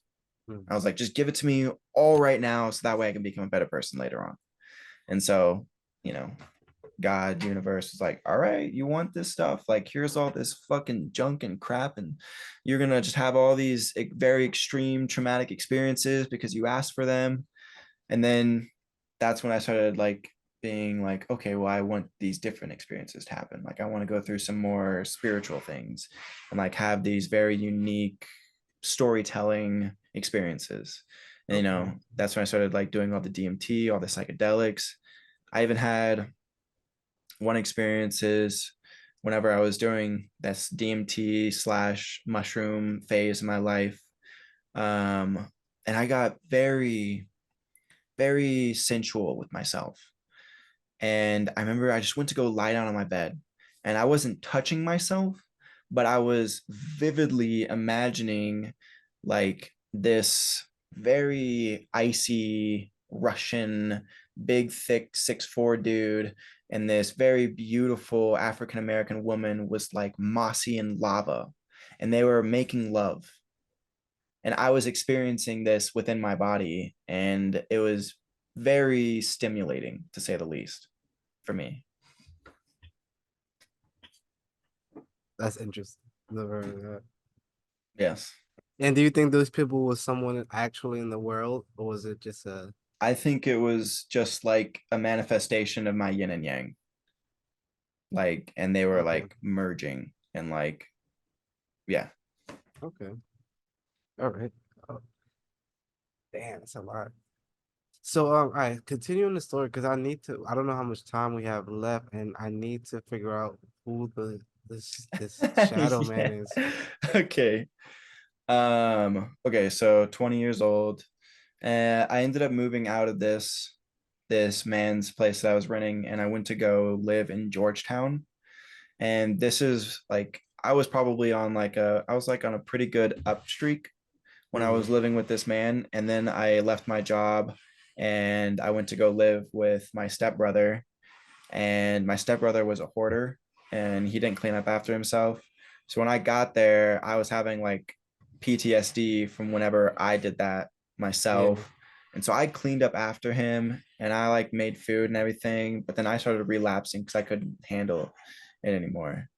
Mm. I was like, just give it to me all right now, so that way I can become a better person later on. And so, you know, God, universe is like, all right, you want this stuff? Like, here's all this fucking junk and crap, and you're gonna just have all these very extreme traumatic experiences because you asked for them. And then that's when I started like being like, okay, well, I want these different experiences to happen. Like, I want to go through some more spiritual things and like have these very unique storytelling experiences. And, you Okay. know, that's when I started like doing all the DMT, all the psychedelics. I even had one experience is whenever I was doing this DMT slash mushroom phase in my life. And I got very, very sensual with myself. And I remember I just went to go lie down on my bed, and I wasn't touching myself, but I was vividly imagining like this very icy Russian, big, thick 6'4" dude, and this very beautiful African American woman was like mossy and lava, and they were making love. And I was experiencing this within my body, and it was very stimulating to say the least for me. That's interesting. Never heard of that. Yes. And do you think those people was someone actually in the world, or was it just a I think it was just like a manifestation of my yin and yang. Like, and they were okay, like merging and like, yeah. okay, all right. Oh, damn, that's a lot. So, all right, continuing the story because I need to. I don't know how much time we have left, and I need to figure out who this shadow man Yeah. is. Okay. Okay, so 20 years old. I ended up moving out of this man's place that I was renting, and I went to go live in Georgetown. And this is like I was probably on like I was like on a pretty good up streak when I Mm-hmm. was living with this man. And then I left my job and I went to go live with my stepbrother. And my stepbrother was a hoarder and he didn't clean up after himself. So when I got there, I was having like PTSD from whenever I did that Yeah. myself. And so I cleaned up after him and I like made food and everything. But then I started relapsing because I couldn't handle it anymore.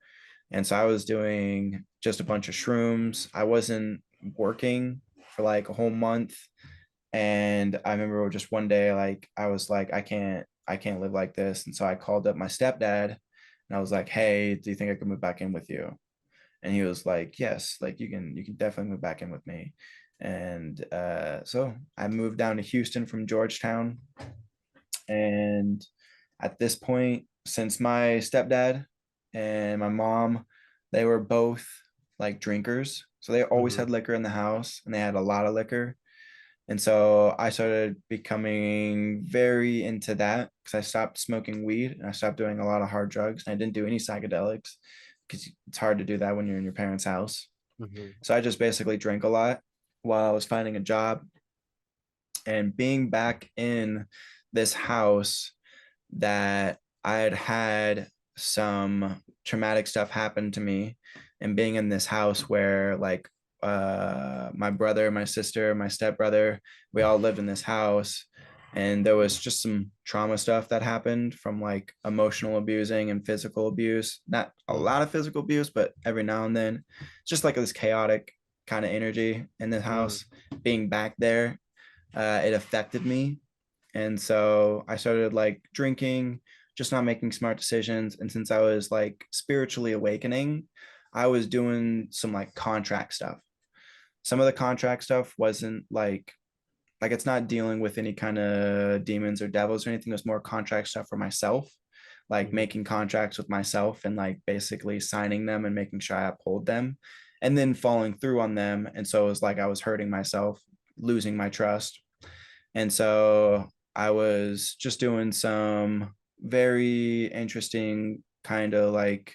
And so I was doing just a bunch of shrooms. I wasn't working for like a whole month. And I remember just one day, like I was like, I can't live like this. And so I called up my stepdad and I was like, hey, do you think I can move back in with you? And he was like, yes, like you can definitely move back in with me. And so I moved down to Houston from Georgetown. And at this point, since my stepdad and my mom, they were both like drinkers. So they always Mm-hmm. had liquor in the house and they had a lot of liquor. And so I started becoming very into that because I stopped smoking weed and I stopped doing a lot of hard drugs and I didn't do any psychedelics because it's hard to do that when you're in your parents' house. Mm-hmm. So I just basically drank a lot while I was finding a job, and being back in this house that I had had some traumatic stuff happen to me, and being in this house where like my brother, my sister, my stepbrother, we all lived in this house, and there was just some trauma stuff that happened from like emotional abusing and physical abuse. Not a lot of physical abuse, but every now and then just like this chaotic kind of energy in this Mm-hmm. house. Being back there, it affected me, and so I started like drinking, just not making smart decisions. And since I was like spiritually awakening, I was doing some like contract stuff. Some of the contract stuff wasn't like like it's not dealing with any kind of demons or devils or anything. It was more contract stuff for myself, like Mhm. making contracts with myself and like basically signing them and making sure I uphold them and then falling through on them. And so it was like I was hurting myself, losing my trust. And so I was just doing some very interesting kind of like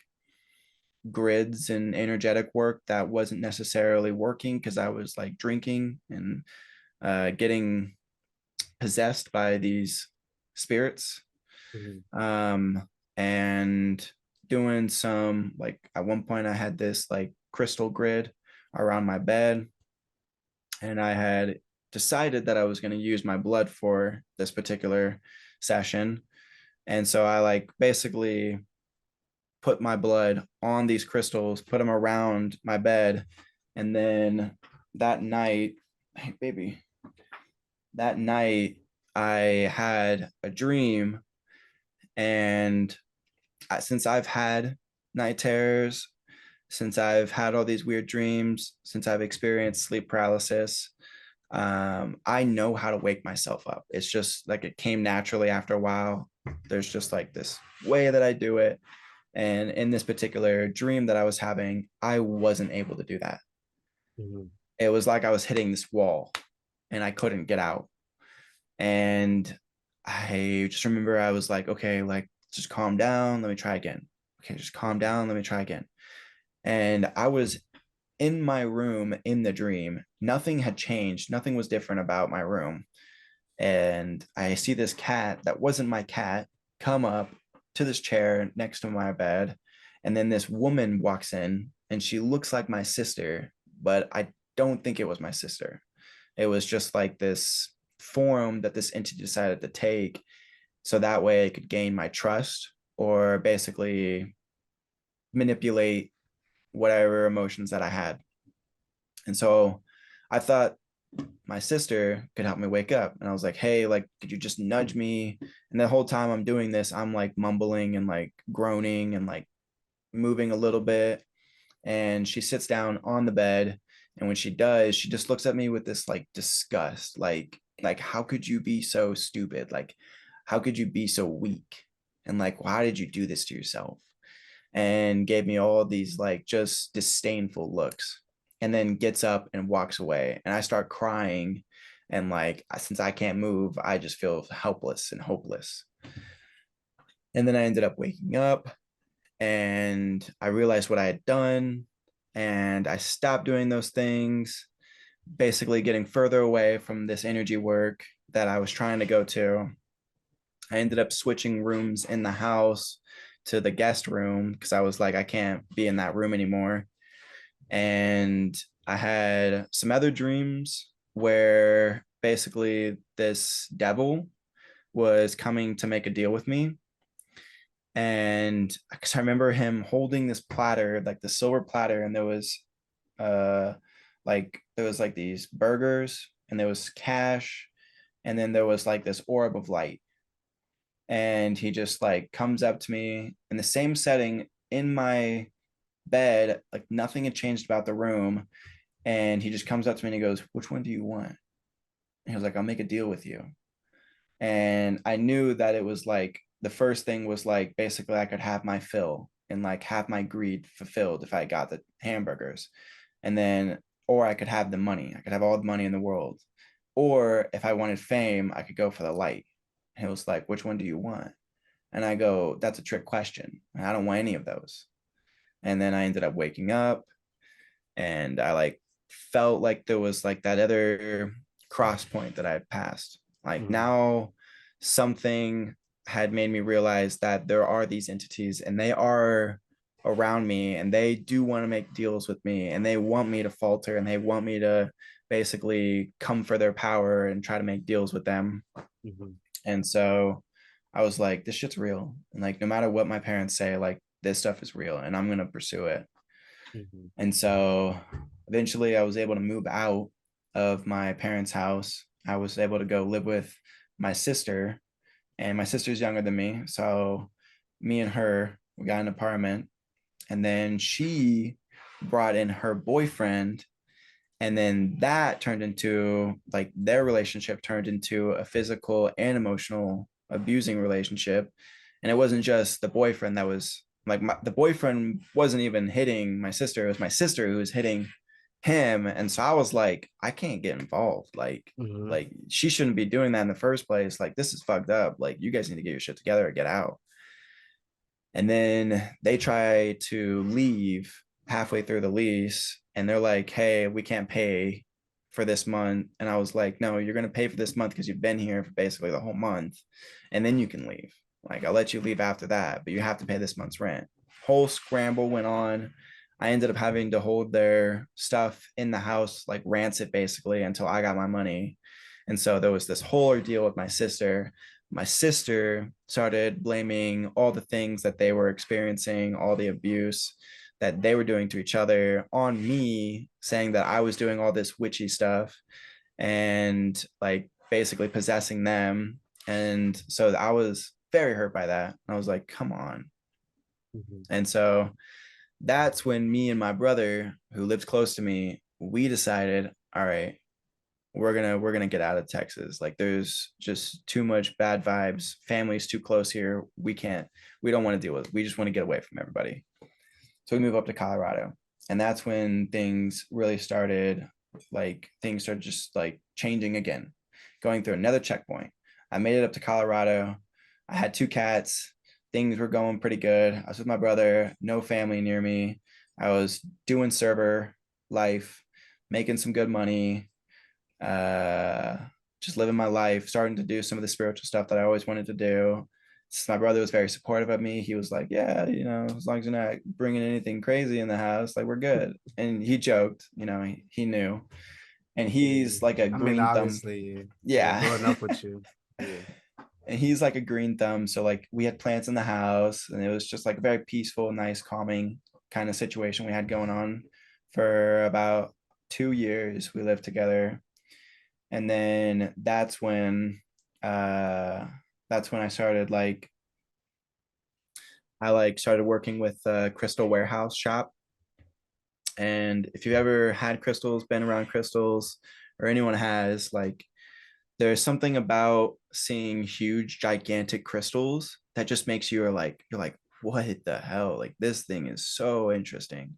grids and energetic work that wasn't necessarily working because I was like drinking and getting possessed by these spirits, Mhm. um, and doing some like at one point I had this like crystal grid around my bed, and I had decided that I was going to use my blood for this particular session. And so I like basically put my blood on these crystals, put them around my bed. And then that night, hey, baby, that night I had a dream. And since I've had night terrors, since I've had all these weird dreams, since I've experienced sleep paralysis, I know how to wake myself up. It's just like it came naturally after a while. There's just like this way that I do it. And in this particular dream that I was having, I wasn't able to do that. Mhm. It was like I was hitting this wall and I couldn't get out. And I just remember I was like, okay, like just calm down. Let me try again. Okay, just calm down. Let me try again. And I was in my room in the dream. Nothing had changed. Nothing was different about my room. And I see this cat that wasn't my cat come up to this chair next to my bed. And then this woman walks in and she looks like my sister, but I don't think it was my sister. It was just like this form that this entity decided to take so that way it could gain my trust or basically manipulate whatever emotions that I had. And so I thought my sister could help me wake up. And I was like, hey, like, could you just nudge me? And the whole time I'm doing this, I'm like mumbling and like groaning and like moving a little bit. And she sits down on the bed. And when she does, she just looks at me with this like disgust, like, how could you be so stupid? Like, how could you be so weak? And like, why did you do this to yourself? And gave me all these like just disdainful looks, and then gets up and walks away. And I start crying. And like, since I can't move, I just feel helpless and hopeless. And then I ended up waking up and I realized what I had done. And I stopped doing those things, basically getting further away from this energy work that I was trying to go to. I ended up switching rooms in the house to the guest room because I was like, I can't be in that room anymore. And I had some other dreams where basically this devil was coming to make a deal with me. And because I remember him holding this platter, like the silver platter, and uh there was like these burgers and there was cash, and then there was like this orb of light. And he just like comes up to me in the same setting in my bed, like nothing had changed about the room. And he just comes up to me and he goes, which one do you want? And he was like, I'll make a deal with you. And I knew that it was like the first thing was like basically I could have my fill and like have my greed fulfilled if I got the hamburgers. And then, or I could have the money, I could have all the money in the world. Or if I wanted fame, I could go for the light. And he was like, which one do you want? And I go, that's a trick question. I don't want any of those. And then I ended up waking up and I like felt like there was like that other cross point that I had passed. Like Mhm. now something had made me realize that there are these entities and they are around me and they do want to make deals with me and they want me to falter and they want me to basically come for their power and try to make deals with them. Mhm. And so I was like, this shit's real. And like, no matter what my parents say, like, this stuff is real and I'm going to pursue it. Mhm. And so eventually I was able to move out of my parents' house. I was able to go live with my sister, and my sister's younger than me. So me and her, we got an apartment. And then she brought in her boyfriend And then that turned into like their relationship turned into a physical and emotional abusing relationship. And it wasn't just the boyfriend that was like the boyfriend wasn't even hitting my sister. It was my sister who was hitting him. And so I was like, I can't get involved. Mm-hmm. Like she shouldn't be doing that in the first place. Like this is fucked up. Like you guys need to get your shit together or get out. And then they try to leave halfway through the lease and they're like, hey, we can't pay for this month. And I was like, no, you're going to pay for this month because you've been here for basically the whole month. And then you can leave. Like, I'll let you leave after that, but you have to pay this month's rent. Whole scramble went on. I ended up having to hold their stuff in the house, like rancid basically, until I got my money. And so there was this whole ordeal with my sister started blaming all the things that they were experiencing, all the abuse that they were doing to each other on me, saying that I was doing all this witchy stuff and like basically possessing them. And so I was very hurt by that. I was like, come on. Mm-hmm. And so that's when me and my brother, who lives close to me, we decided, all right, we're gonna get out of Texas. Like there's just too much bad vibes. Family's too close here. We don't want to deal with it. We just want to get away from everybody. So we move up to Colorado. And that's when things started just like changing again, going through another checkpoint. I made it up to Colorado. I had two cats. Things were going pretty good. I was with my brother, no family near me. I was doing server life, making some good money, uh, just living my life, starting to do some of the spiritual stuff that I always wanted to do. So my brother was very supportive of me. He was like, yeah, as long as you're not bringing anything crazy in the house, like we're good. And he joked, he knew. And Yeah. he's like a I mean, green thumb. obviously, yeah, Yeah. growing up with you. Yeah. And he's like a green thumb. So like we had plants in the house and it was just like a very peaceful, nice, calming kind of situation we had going on for about 2 years. We lived together. And then uh that's when I started working with a crystal warehouse shop. And if you've ever had crystals, been around crystals, or anyone has, like there's something about seeing huge gigantic crystals that just makes you're like what the hell, like this thing is so interesting.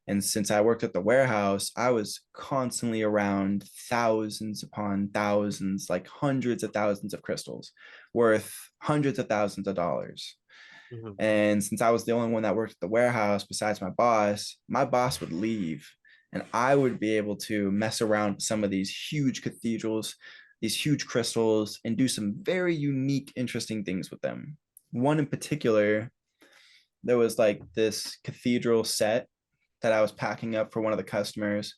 And since I worked at the warehouse, I was constantly around thousands upon thousands, like hundreds of thousands of crystals worth hundreds of thousands of dollars. Mm-hmm. And since I was the only one that worked at the warehouse besides my boss would leave and I would be able to mess around with some of these huge cathedrals, these huge crystals, and do some very unique, interesting things with them. One in particular, there was like this cathedral set that I was packing up for one of the customers,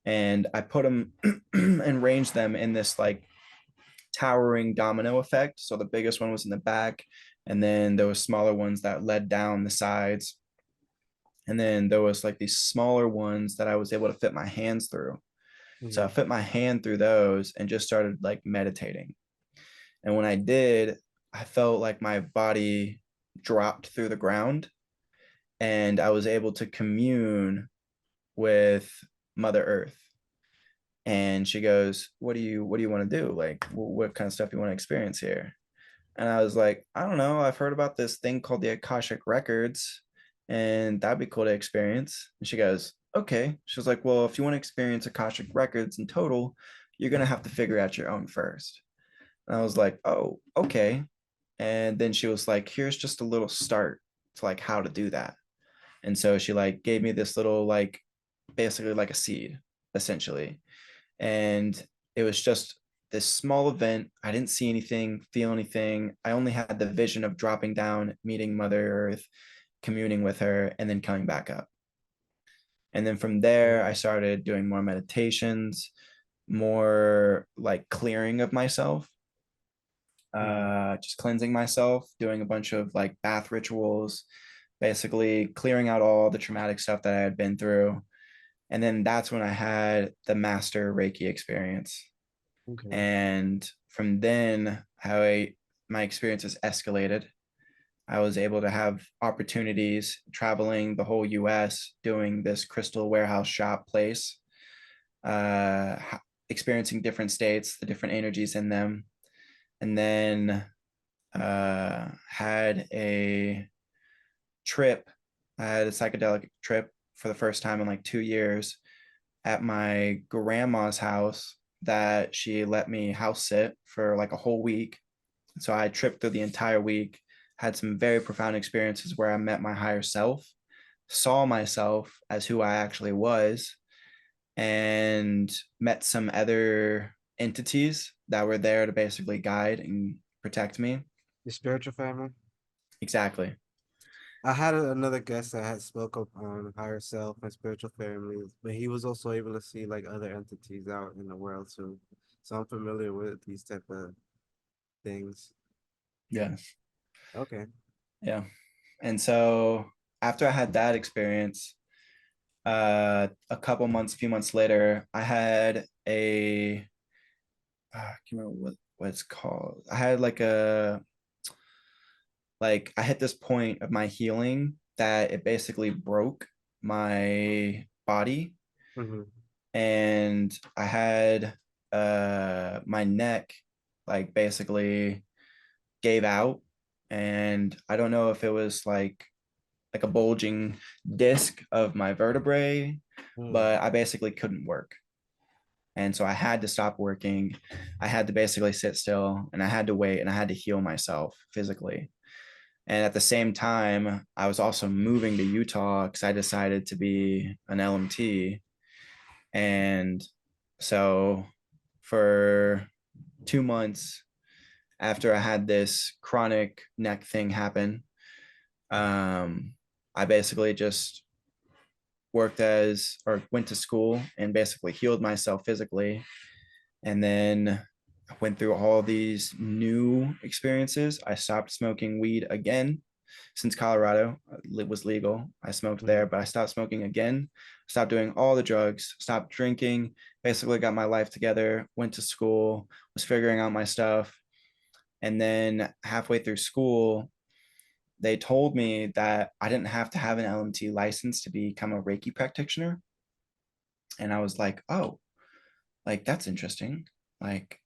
and I put them and arranged them in this like towering domino effect. So the biggest one was in the back, and then there was smaller ones that led down the sides, and then there was like these smaller ones that I was able to fit my hands through. So I Mm-hmm. fit my hand through those and just started like meditating. And when I did, I felt like my body dropped through the ground and I was able to commune with Mother Earth. And she goes, what do you want to do? Like, what kind of stuff you want to experience here? And I was like, I don't know. I've heard about this thing called the Akashic Records, and that'd be cool to experience. And she goes, okay. She was like, well, if you want to experience Akashic Records in total, you're gonna have to figure out your own first. And I was like, oh, okay. And then she was like, here's just a little start to like how to do that. And so she like gave me this little like basically like a seed, essentially. And it was just this small event. I didn't see anything, feel anything. I only had the vision of dropping down, meeting Mother Earth, communing with her, and then coming back up. And then from there, I Mm-hmm. started doing more meditations, more like clearing of myself, just cleansing myself, doing a bunch of like bath rituals, basically clearing out all the traumatic stuff that I had been through. And then that's when I had the master Reiki experience. Okay. And from then, my experiences escalated. I was able to have opportunities traveling the whole US doing this crystal warehouse shop place. experiencing different states, the different energies in them, and then had a trip. I had a psychedelic trip for the first time in like 2 years at my grandma's house that she let me house sit for like a whole week. So I tripped through the entire week, had some very profound experiences where I met my higher self, saw myself as who I actually was, and met some other entities that were there to basically guide and protect me. Your spiritual family. Exactly. I had another guest that had spoke up on higher self and spiritual families, but he was also able to see like other entities out in the world too. So I'm familiar with these type of things. Yeah. Okay. Yeah. And so after I had that experience, a few months later, I had I can't remember what it's called. I had like I hit this point of my healing that it basically broke my body, Mm-hmm. and I had my neck like basically gave out, and I don't know if it was like a bulging disc of my vertebrae, Mm. but I basically couldn't work. And so I had to stop working. I had to basically sit still, and I had to wait, and I had to heal myself physically. And at the same time, I was also moving to Utah because I decided to be an LMT. And so for 2 months after I had this chronic neck thing happen, um, I basically just worked as or went to school and basically healed myself physically. And then I went through all these new experiences. I stopped smoking weed again since Colorado it was legal. I smoked there, Mm-hmm. but I stopped smoking again, stopped doing all the drugs, stopped drinking, basically got my life together, went to school, was figuring out my stuff. And then halfway through school, they told me that I didn't have to have an LMT license to become a Reiki practitioner. And I was like, oh, like that's interesting. Like,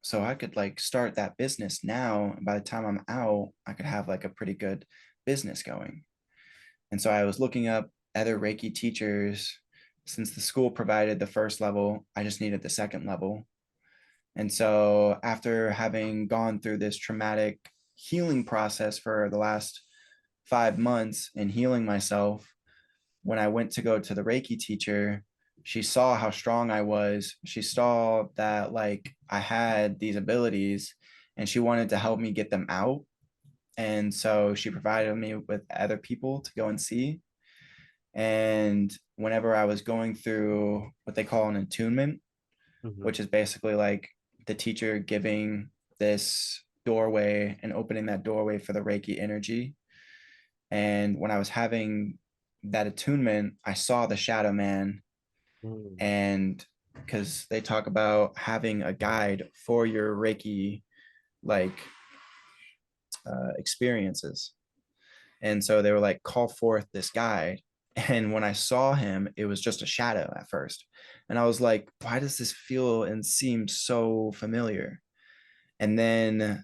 so I could like start that business now. And by the time I'm out, I could have like a pretty good business going. And so I was looking up other Reiki teachers. Since the school provided the first level, I just needed the second level. And so after having gone through this traumatic healing process for the last 5 months and healing myself, when I went to go to the Reiki teacher, she saw how strong I was. She saw that like I had these abilities, and she wanted to help me get them out. And so she provided me with other people to go and see. And whenever I was going through what they call an attunement, Mm-hmm. which is basically like the teacher giving this doorway and opening that doorway for the Reiki energy. And when I was having that attunement, I saw the shadow man. Mm-hmm. And because they talk about having a guide for your Reiki like experiences. And so they were like, call forth this guide. And when I saw him, it was just a shadow at first. And I was like, why does this feel and seem so familiar? And then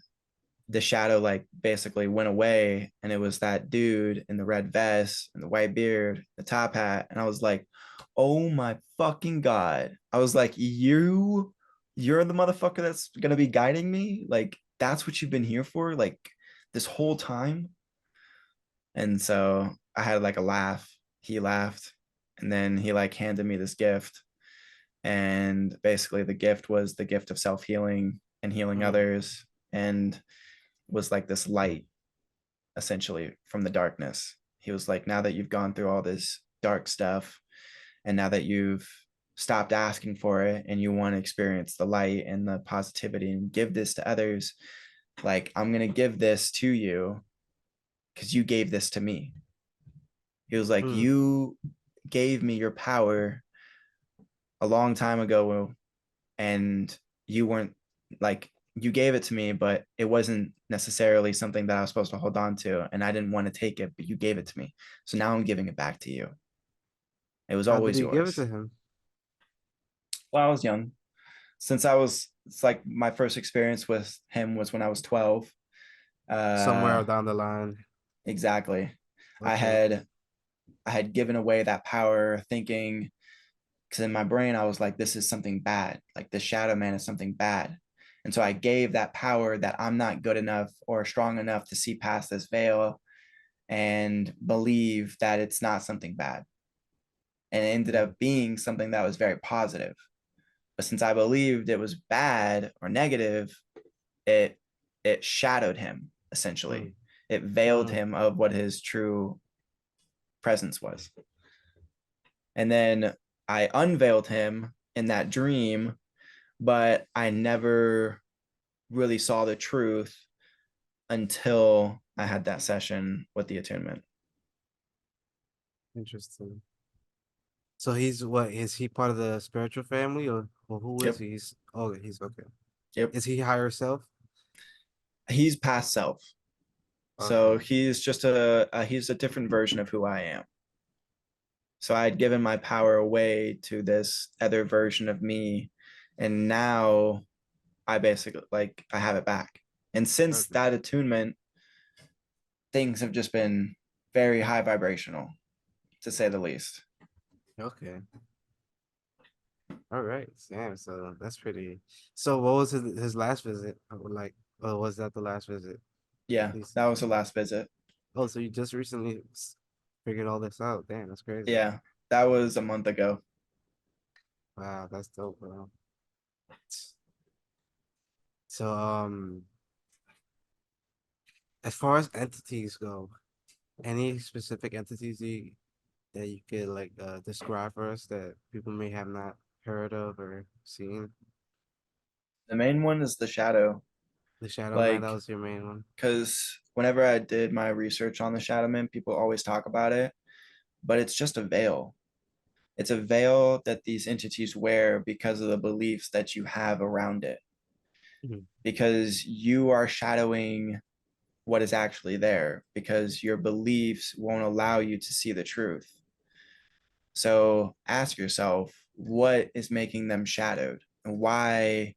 the shadow like basically went away, and it was that dude in the red vest and the white beard, the top hat. And I was like, oh my fucking God. I was like, you're the motherfucker that's gonna be guiding me? Like, that's what you've been here for? Like this whole time? And so I had like a laugh. He laughed, and then he like handed me this gift. And basically, the gift was the gift of self healing and healing Mm-hmm. others, and was like this light essentially from the darkness. He was like, now that you've gone through all this dark stuff, and now that you've stopped asking for it and you want to experience the light and the positivity and give this to others, like, I'm going to give this to you because you gave this to me. He was like, Mm. you gave me your power a long time ago, and you weren't like, you gave it to me, but it wasn't necessarily something that I was supposed to hold on to. And I didn't want to take it, but you gave it to me. So now I'm giving it back to you. It was How did always he give it yours. to him? Well, I was young. It's like my first experience with him was when I was 12. Somewhere Uh, down the line. exactly. I Okay. had I had given away that power thinking, because in my brain I was like, this is something bad. Like the shadow man is something bad. And so I gave that power that I'm not good enough or strong enough to see past this veil and believe that it's not something bad. And it ended Mm, up being something that was very positive. But since I believed it was bad or negative, it it shadowed him essentially. mm, It veiled mm. him of what his true presence was. And then I unveiled him in that dream, but I never really saw the truth until I had that session with the attunement. Interesting. So he's what? Is he part of the spiritual family or who is Yep. he? He's okay. Yep. Is he higher self? He's past self. So Okay. he's a different version of who I am. So I had given my power away to this other version of me, and now I basically like I have it back. And since Okay. that attunement, things have just been very high vibrational, to say the least. Okay. All right. Damn. So that's pretty. So what was his last visit? I would like. Oh, was that the last visit? Yeah, He's. that was the last visit. Oh, so you just recently figured all this out? Damn, that's crazy. Yeah, that was a month ago. Wow, that's dope, bro. So as far as entities go, any specific entities that you could like describe for us that people may have not heard of or seen? The main one is the shadow. The Shadow Man, that Like, was your main one. because whenever I did my research on the shadow man, people always talk about it, but it's just a veil. It's a veil that these entities wear because of the beliefs that you have around it, Mhm. because you are shadowing what is actually there, because your beliefs won't allow you to see the truth. So ask yourself, what is making them shadowed? And why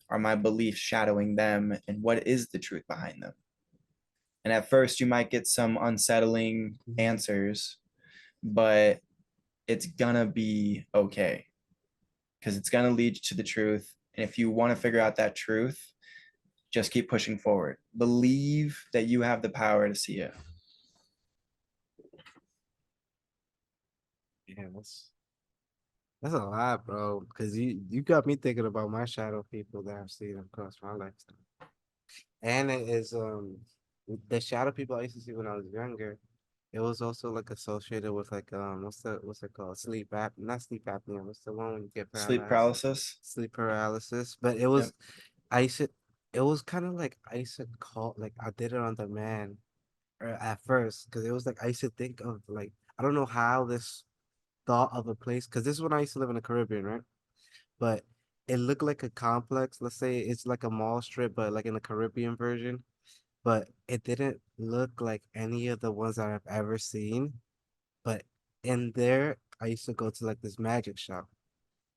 are my beliefs shadowing them? And what is the truth behind them? And at first, you might get some unsettling answers, but it's gonna be okay because it's gonna lead you to the truth. And if you want to figure out that truth, just keep pushing forward. Believe that you have the power to see it. Yeah, that's a lot, bro. Because you got me thinking about my shadow people that I've seen across my lifetime. And it is the shadow people I used to see when I was younger. It was also like associated with like what's it called? Sleep app, not sleep apnea. What's the one when you get Sleep paralyzed? paralysis. Sleep paralysis. But it Yep. was I used to, it was kind of like I used to call like I did it on demand at first because it was like I used to think of like I don't know how this thought of a place because this is when I used to live in the Caribbean, right? But it looked like a complex. Let's say it's like a mall strip, but like in the Caribbean version. But it didn't look like any of the ones that I've ever seen. But in there, I used to go to like this magic shop,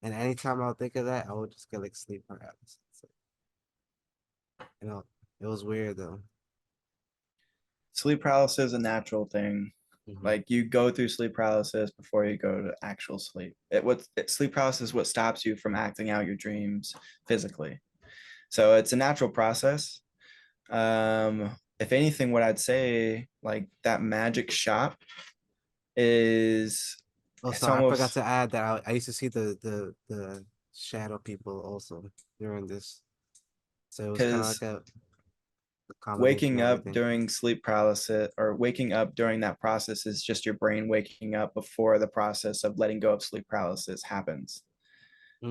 and anytime I would think of that, I would just get like sleep paralysis. So, you know, it was weird though. Sleep paralysis is a natural thing. Hmm. Like you go through sleep paralysis before you go to actual sleep. Sleep paralysis is what stops you from acting out your dreams physically. So it's a natural process. If anything, what I'd say, like that magic shop is Oh, it's sorry, I forgot almost to add that I used to see the shadow people also during this. So it was kind of like because a combination waking of up everything. during sleep paralysis or waking up during that process is just your brain waking up before the process of letting go of sleep paralysis happens.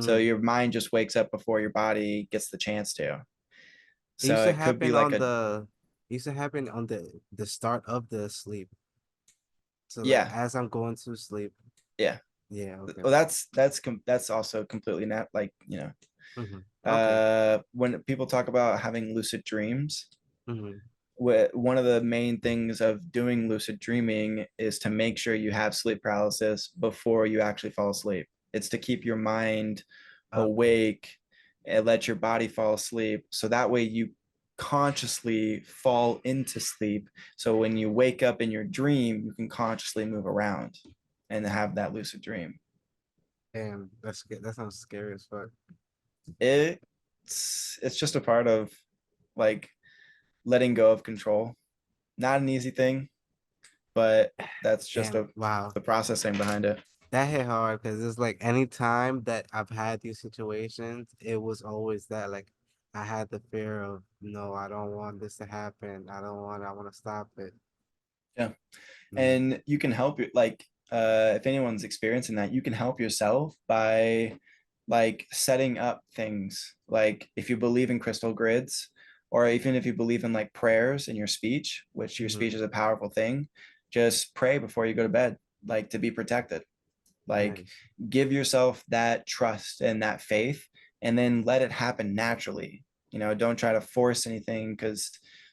So Mm. your mind just wakes up before your body gets the chance to. It used So to it could be happen like on a it used to happen on the start of the sleep. So like yeah, as I'm going to sleep. yeah. Yeah, okay. Well, that's also completely not like, Hmm. Okay. when people talk about having lucid dreams, Hmm. one of the main things of doing lucid dreaming is to make sure you have sleep paralysis before you actually fall asleep. It's to keep your mind Okay. awake and let your body fall asleep. So that way you consciously fall into sleep. So when you wake up in your dream, you can consciously move around and have that lucid dream. Damn, that sounds scary as fuck. It's just a part of like letting go of control. Not an easy thing, but that's just Damn, wow. the processing behind it. That hit hard because it's like any time that I've had these situations, it was always that like I had the fear of no, I don't want this to happen. I want to stop it. Yeah. Mm, And you can help it like if anyone's experiencing that, you can help yourself by like setting up things like if you believe in crystal grids, or even if you believe in like prayers in your speech, which your mm-hmm. speech is a powerful thing, just pray before you go to bed, like to be protected. Like Nice. give yourself that trust and that faith, and then let it happen naturally. Don't try to force anything, because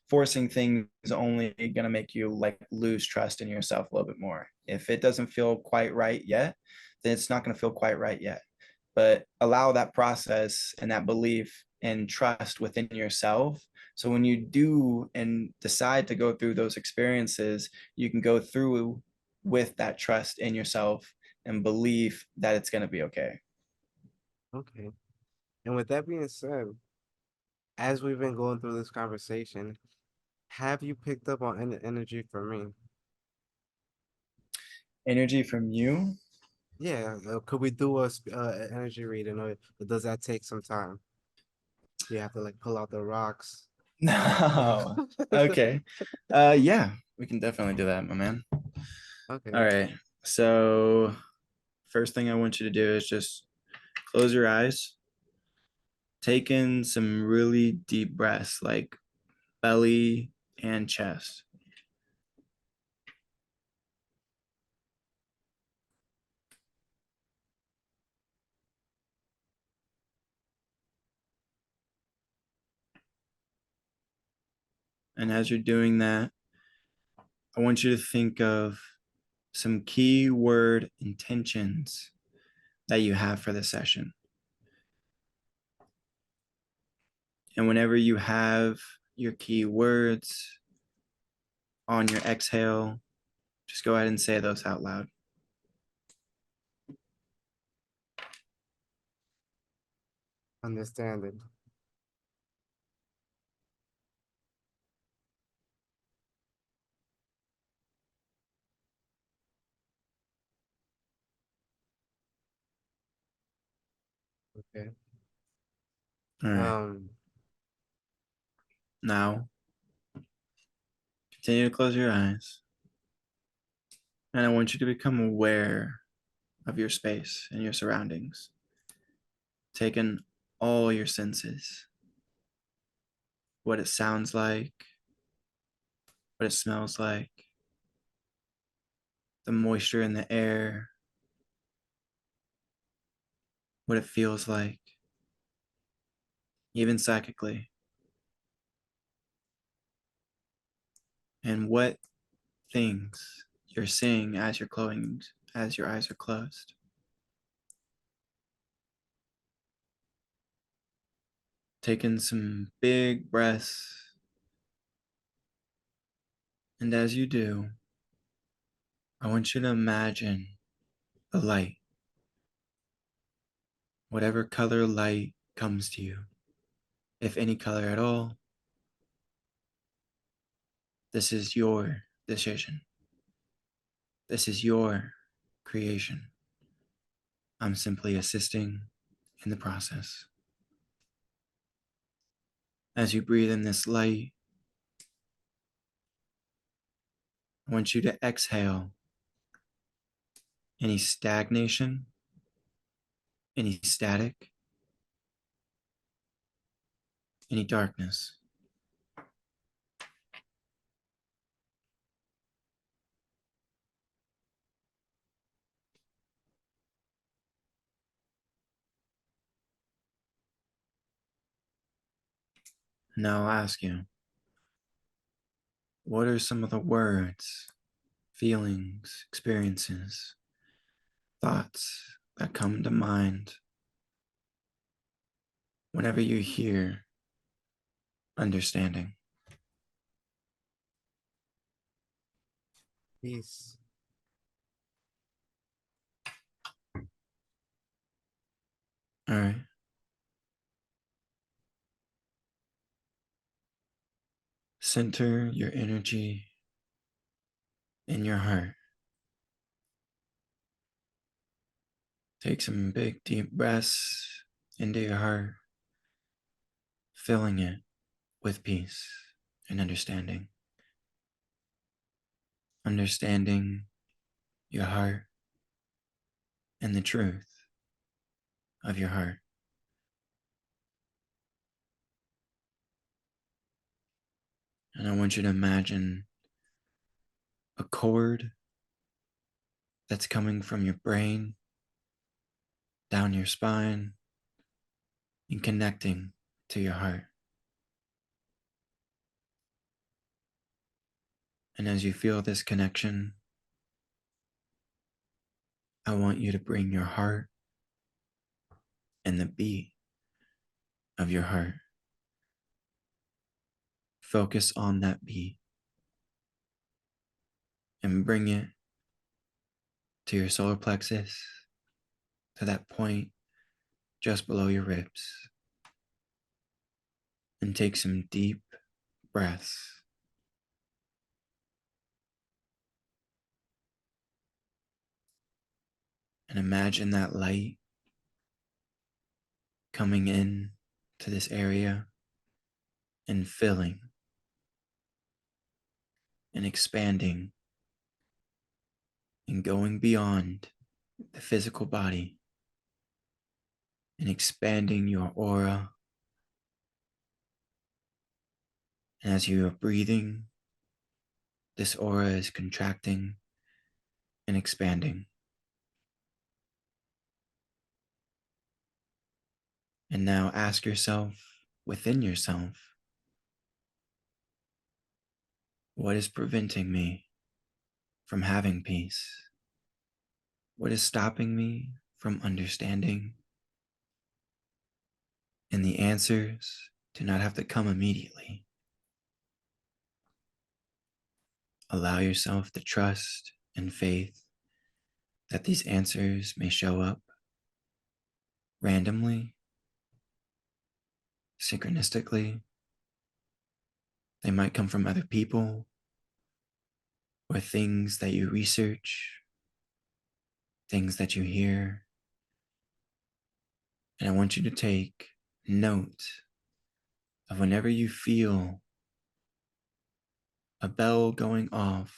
forcing things is only going to make you like lose trust in yourself a little bit more. If it doesn't feel quite right yet, then it's not going to feel quite right yet. But allow that process and that belief and trust within yourself. So when you do and decide to go through those experiences, you can go through with that trust in yourself and believe that it's going to be okay. Okay. And with that being said, as we've been going through this conversation, have you picked up on any energy from me? Energy from you? Yeah, could we do a energy reading, or does that take some time? You have to like pull out the rocks. No. Okay. Yeah, we can definitely do that, my man. All Okay. right. So, first thing I want you to do is just close your eyes, take in some really deep breaths, like belly and chest. And as you're doing that, I want you to think of some key word intentions that you have for the session. And whenever you have your key words on your exhale, just go ahead and say those out loud. Understanding. Okay. All right. Um, Now, continue to close your eyes. And I want you to become aware of your space and your surroundings. Take in all your senses, what it sounds like, what it smells like, the moisture in the air, what it feels like, even psychically, and what things you're seeing as as your eyes are closed. Take in some big breaths, and as you do, I want you to imagine the light, whatever color light comes to you, if any color at all. This is your decision. This is your creation. I'm simply assisting in the process. As you breathe in this light, I want you to exhale any stagnation, any static, any darkness. Now I'll ask you, what are some of the words, feelings, experiences, thoughts that come to mind whenever you hear understanding. Peace. All right. Center your energy in your heart. Take some big, deep breaths into your heart, filling it with peace and understanding. Understanding your heart and the truth of your heart. And I want you to imagine a cord that's coming from your brain down your spine and connecting to your heart. And as you feel this connection, I want you to bring your heart and the beat of your heart. Focus on that beat and bring it to your solar plexus, to that point just below your ribs. And take some deep breaths. And imagine that light coming in to this area and filling and expanding and going beyond the physical body and expanding your aura. And as you are breathing, this aura is contracting and expanding. And now ask yourself within yourself, what is preventing me from having peace? What is stopping me from understanding? And the answers do not have to come immediately. Allow yourself to trust and faith that these answers may show up randomly, synchronistically. They might come from other people or things that you research, things that you hear. And I want you to take note of whenever you feel a bell going off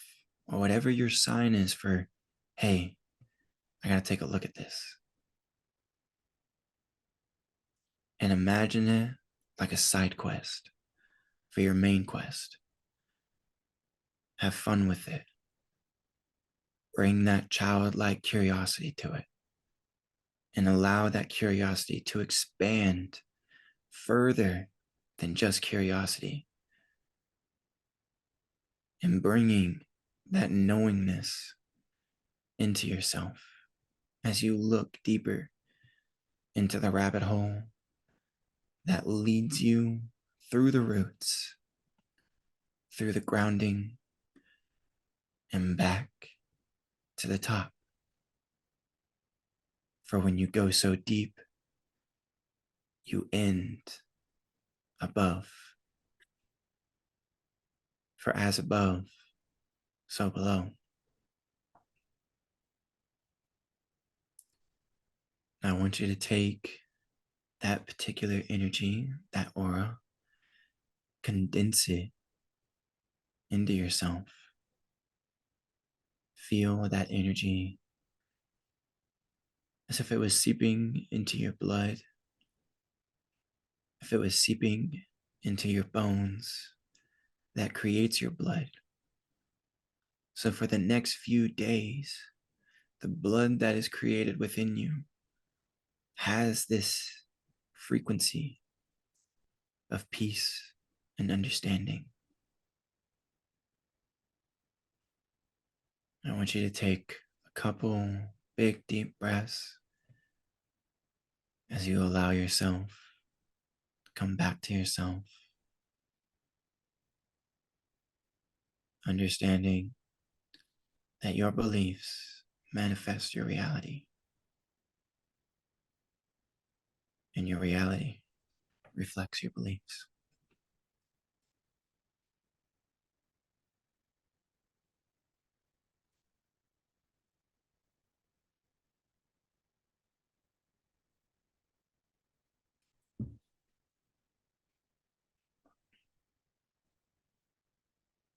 or whatever your sign is for, hey, I gotta take a look at this. And imagine it like a side quest for your main quest. Have fun with it. Bring that childlike curiosity to it and allow that curiosity to expand further than just curiosity and bringing that knowingness into yourself as you look deeper into the rabbit hole that leads you through the roots, through the grounding, and back to the top. For when you go so deep, you end above. For as above, so below. Now I want you to take that particular energy, that aura, condense it into yourself. Feel that energy as if it was seeping into your blood, if it was seeping into your bones that creates your blood. So for the next few days, the blood that is created within you has this frequency of peace and understanding. I want you to take a couple big, deep breaths as you allow yourself come back to yourself, understanding that your beliefs manifest your reality, and your reality reflects your beliefs.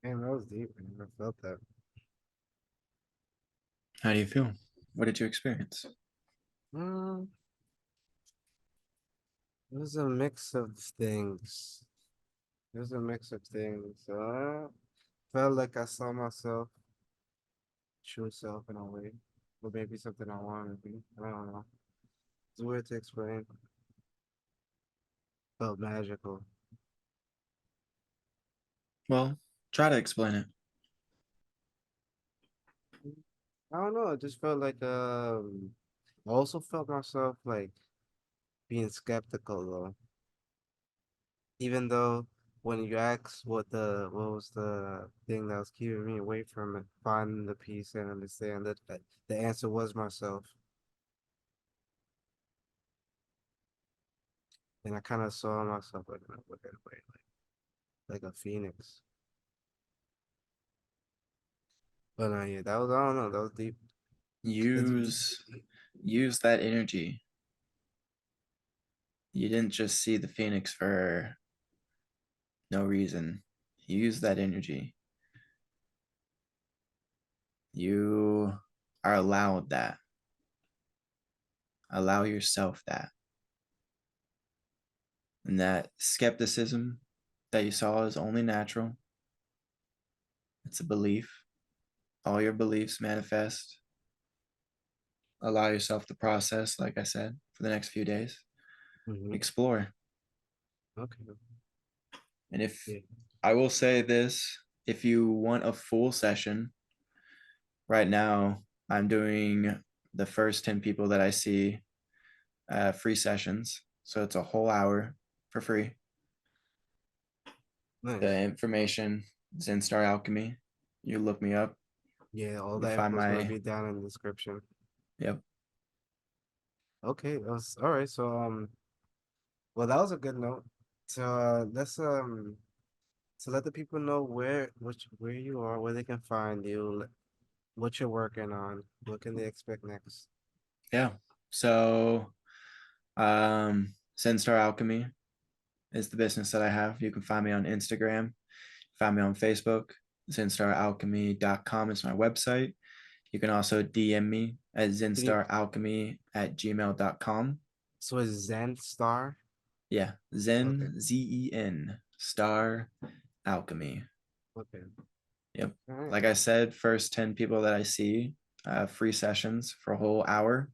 Man, that was deep. I never felt that. How do you feel? What did you experience? Mm, it was a mix of things. It was a mix of things. Felt like I saw myself, true self in a way, or maybe something I wanted to be. I don't know. It's weird to explain. Felt magical. Well, try to explain it. I don't know. It just felt like I also felt myself like being skeptical though. Even though when you ask what was the thing that was keeping me away from it, finding the peace and understand that the answer was myself. And I kind of saw myself like in a weird way, like a phoenix. But yeah, that was I don't know, that was deep. Use use that energy. You didn't just see the phoenix for no reason. Use that energy. You are allowed that. Allow yourself that. And that skepticism that you saw is only natural. It's a belief. All your beliefs manifest. Allow yourself to process, like I said, for the next few days. Hmm. Explore. Okay. And if Yeah. I will say this, if you want a full session, right now I'm doing the first 10 people that I see free sessions. So it's a whole hour for free. The Nice. information, ZenStarAlchemy. You look me up. Yeah, all You that find info is gonna my, be down in the description. yep. Okay, that was all right. So well that was a good note. So let's so let the people know where you are, where they can find you, what you're working on, what can they expect next. Yeah. So ZenStarAlchemy is the business that I have. You can find me on Instagram, find me on Facebook. ZenStarAlchemy.com is my website. You can also DM me at Can you ZenStarAlchemy@gmail.com. so is Zen Star? Yeah, Okay, Zen, Star Alchemy. okay. Yep. All right. Like I said, first 10 people that I see, free sessions for a whole hour,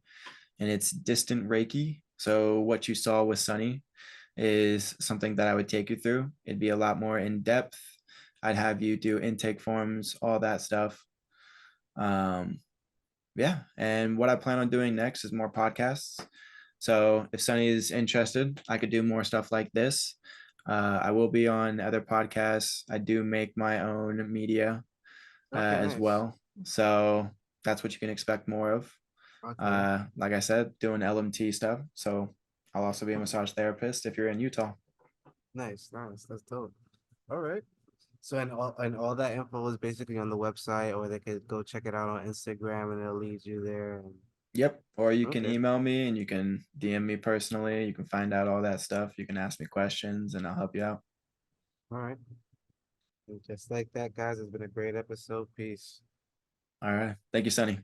and it's distant Reiki. So, what you saw with Sunny is something that I would take you through. It'd be a lot more in depth. I'd have you do intake forms, all that stuff. Um, yeah. And what I plan on doing next is more podcasts. So if Sunny is interested, I could do more stuff like this. I will be on other podcasts. I do make my own media Okay, as nice. well. So that's what you can expect more of. Okay. Like I said, doing LMT stuff. So I'll also be a massage therapist if you're in Utah. Nice, nice. That's dope. All right. So and all that info is basically on the website, or they could go check it out on Instagram, and it'll lead you there. And Yep. Or you can okay, email me and you can DM me personally. You can find out all that stuff. You can ask me questions and I'll help you out. all right. And just like that, guys, it's been a great episode. Peace. All right. Thank you, Sunny.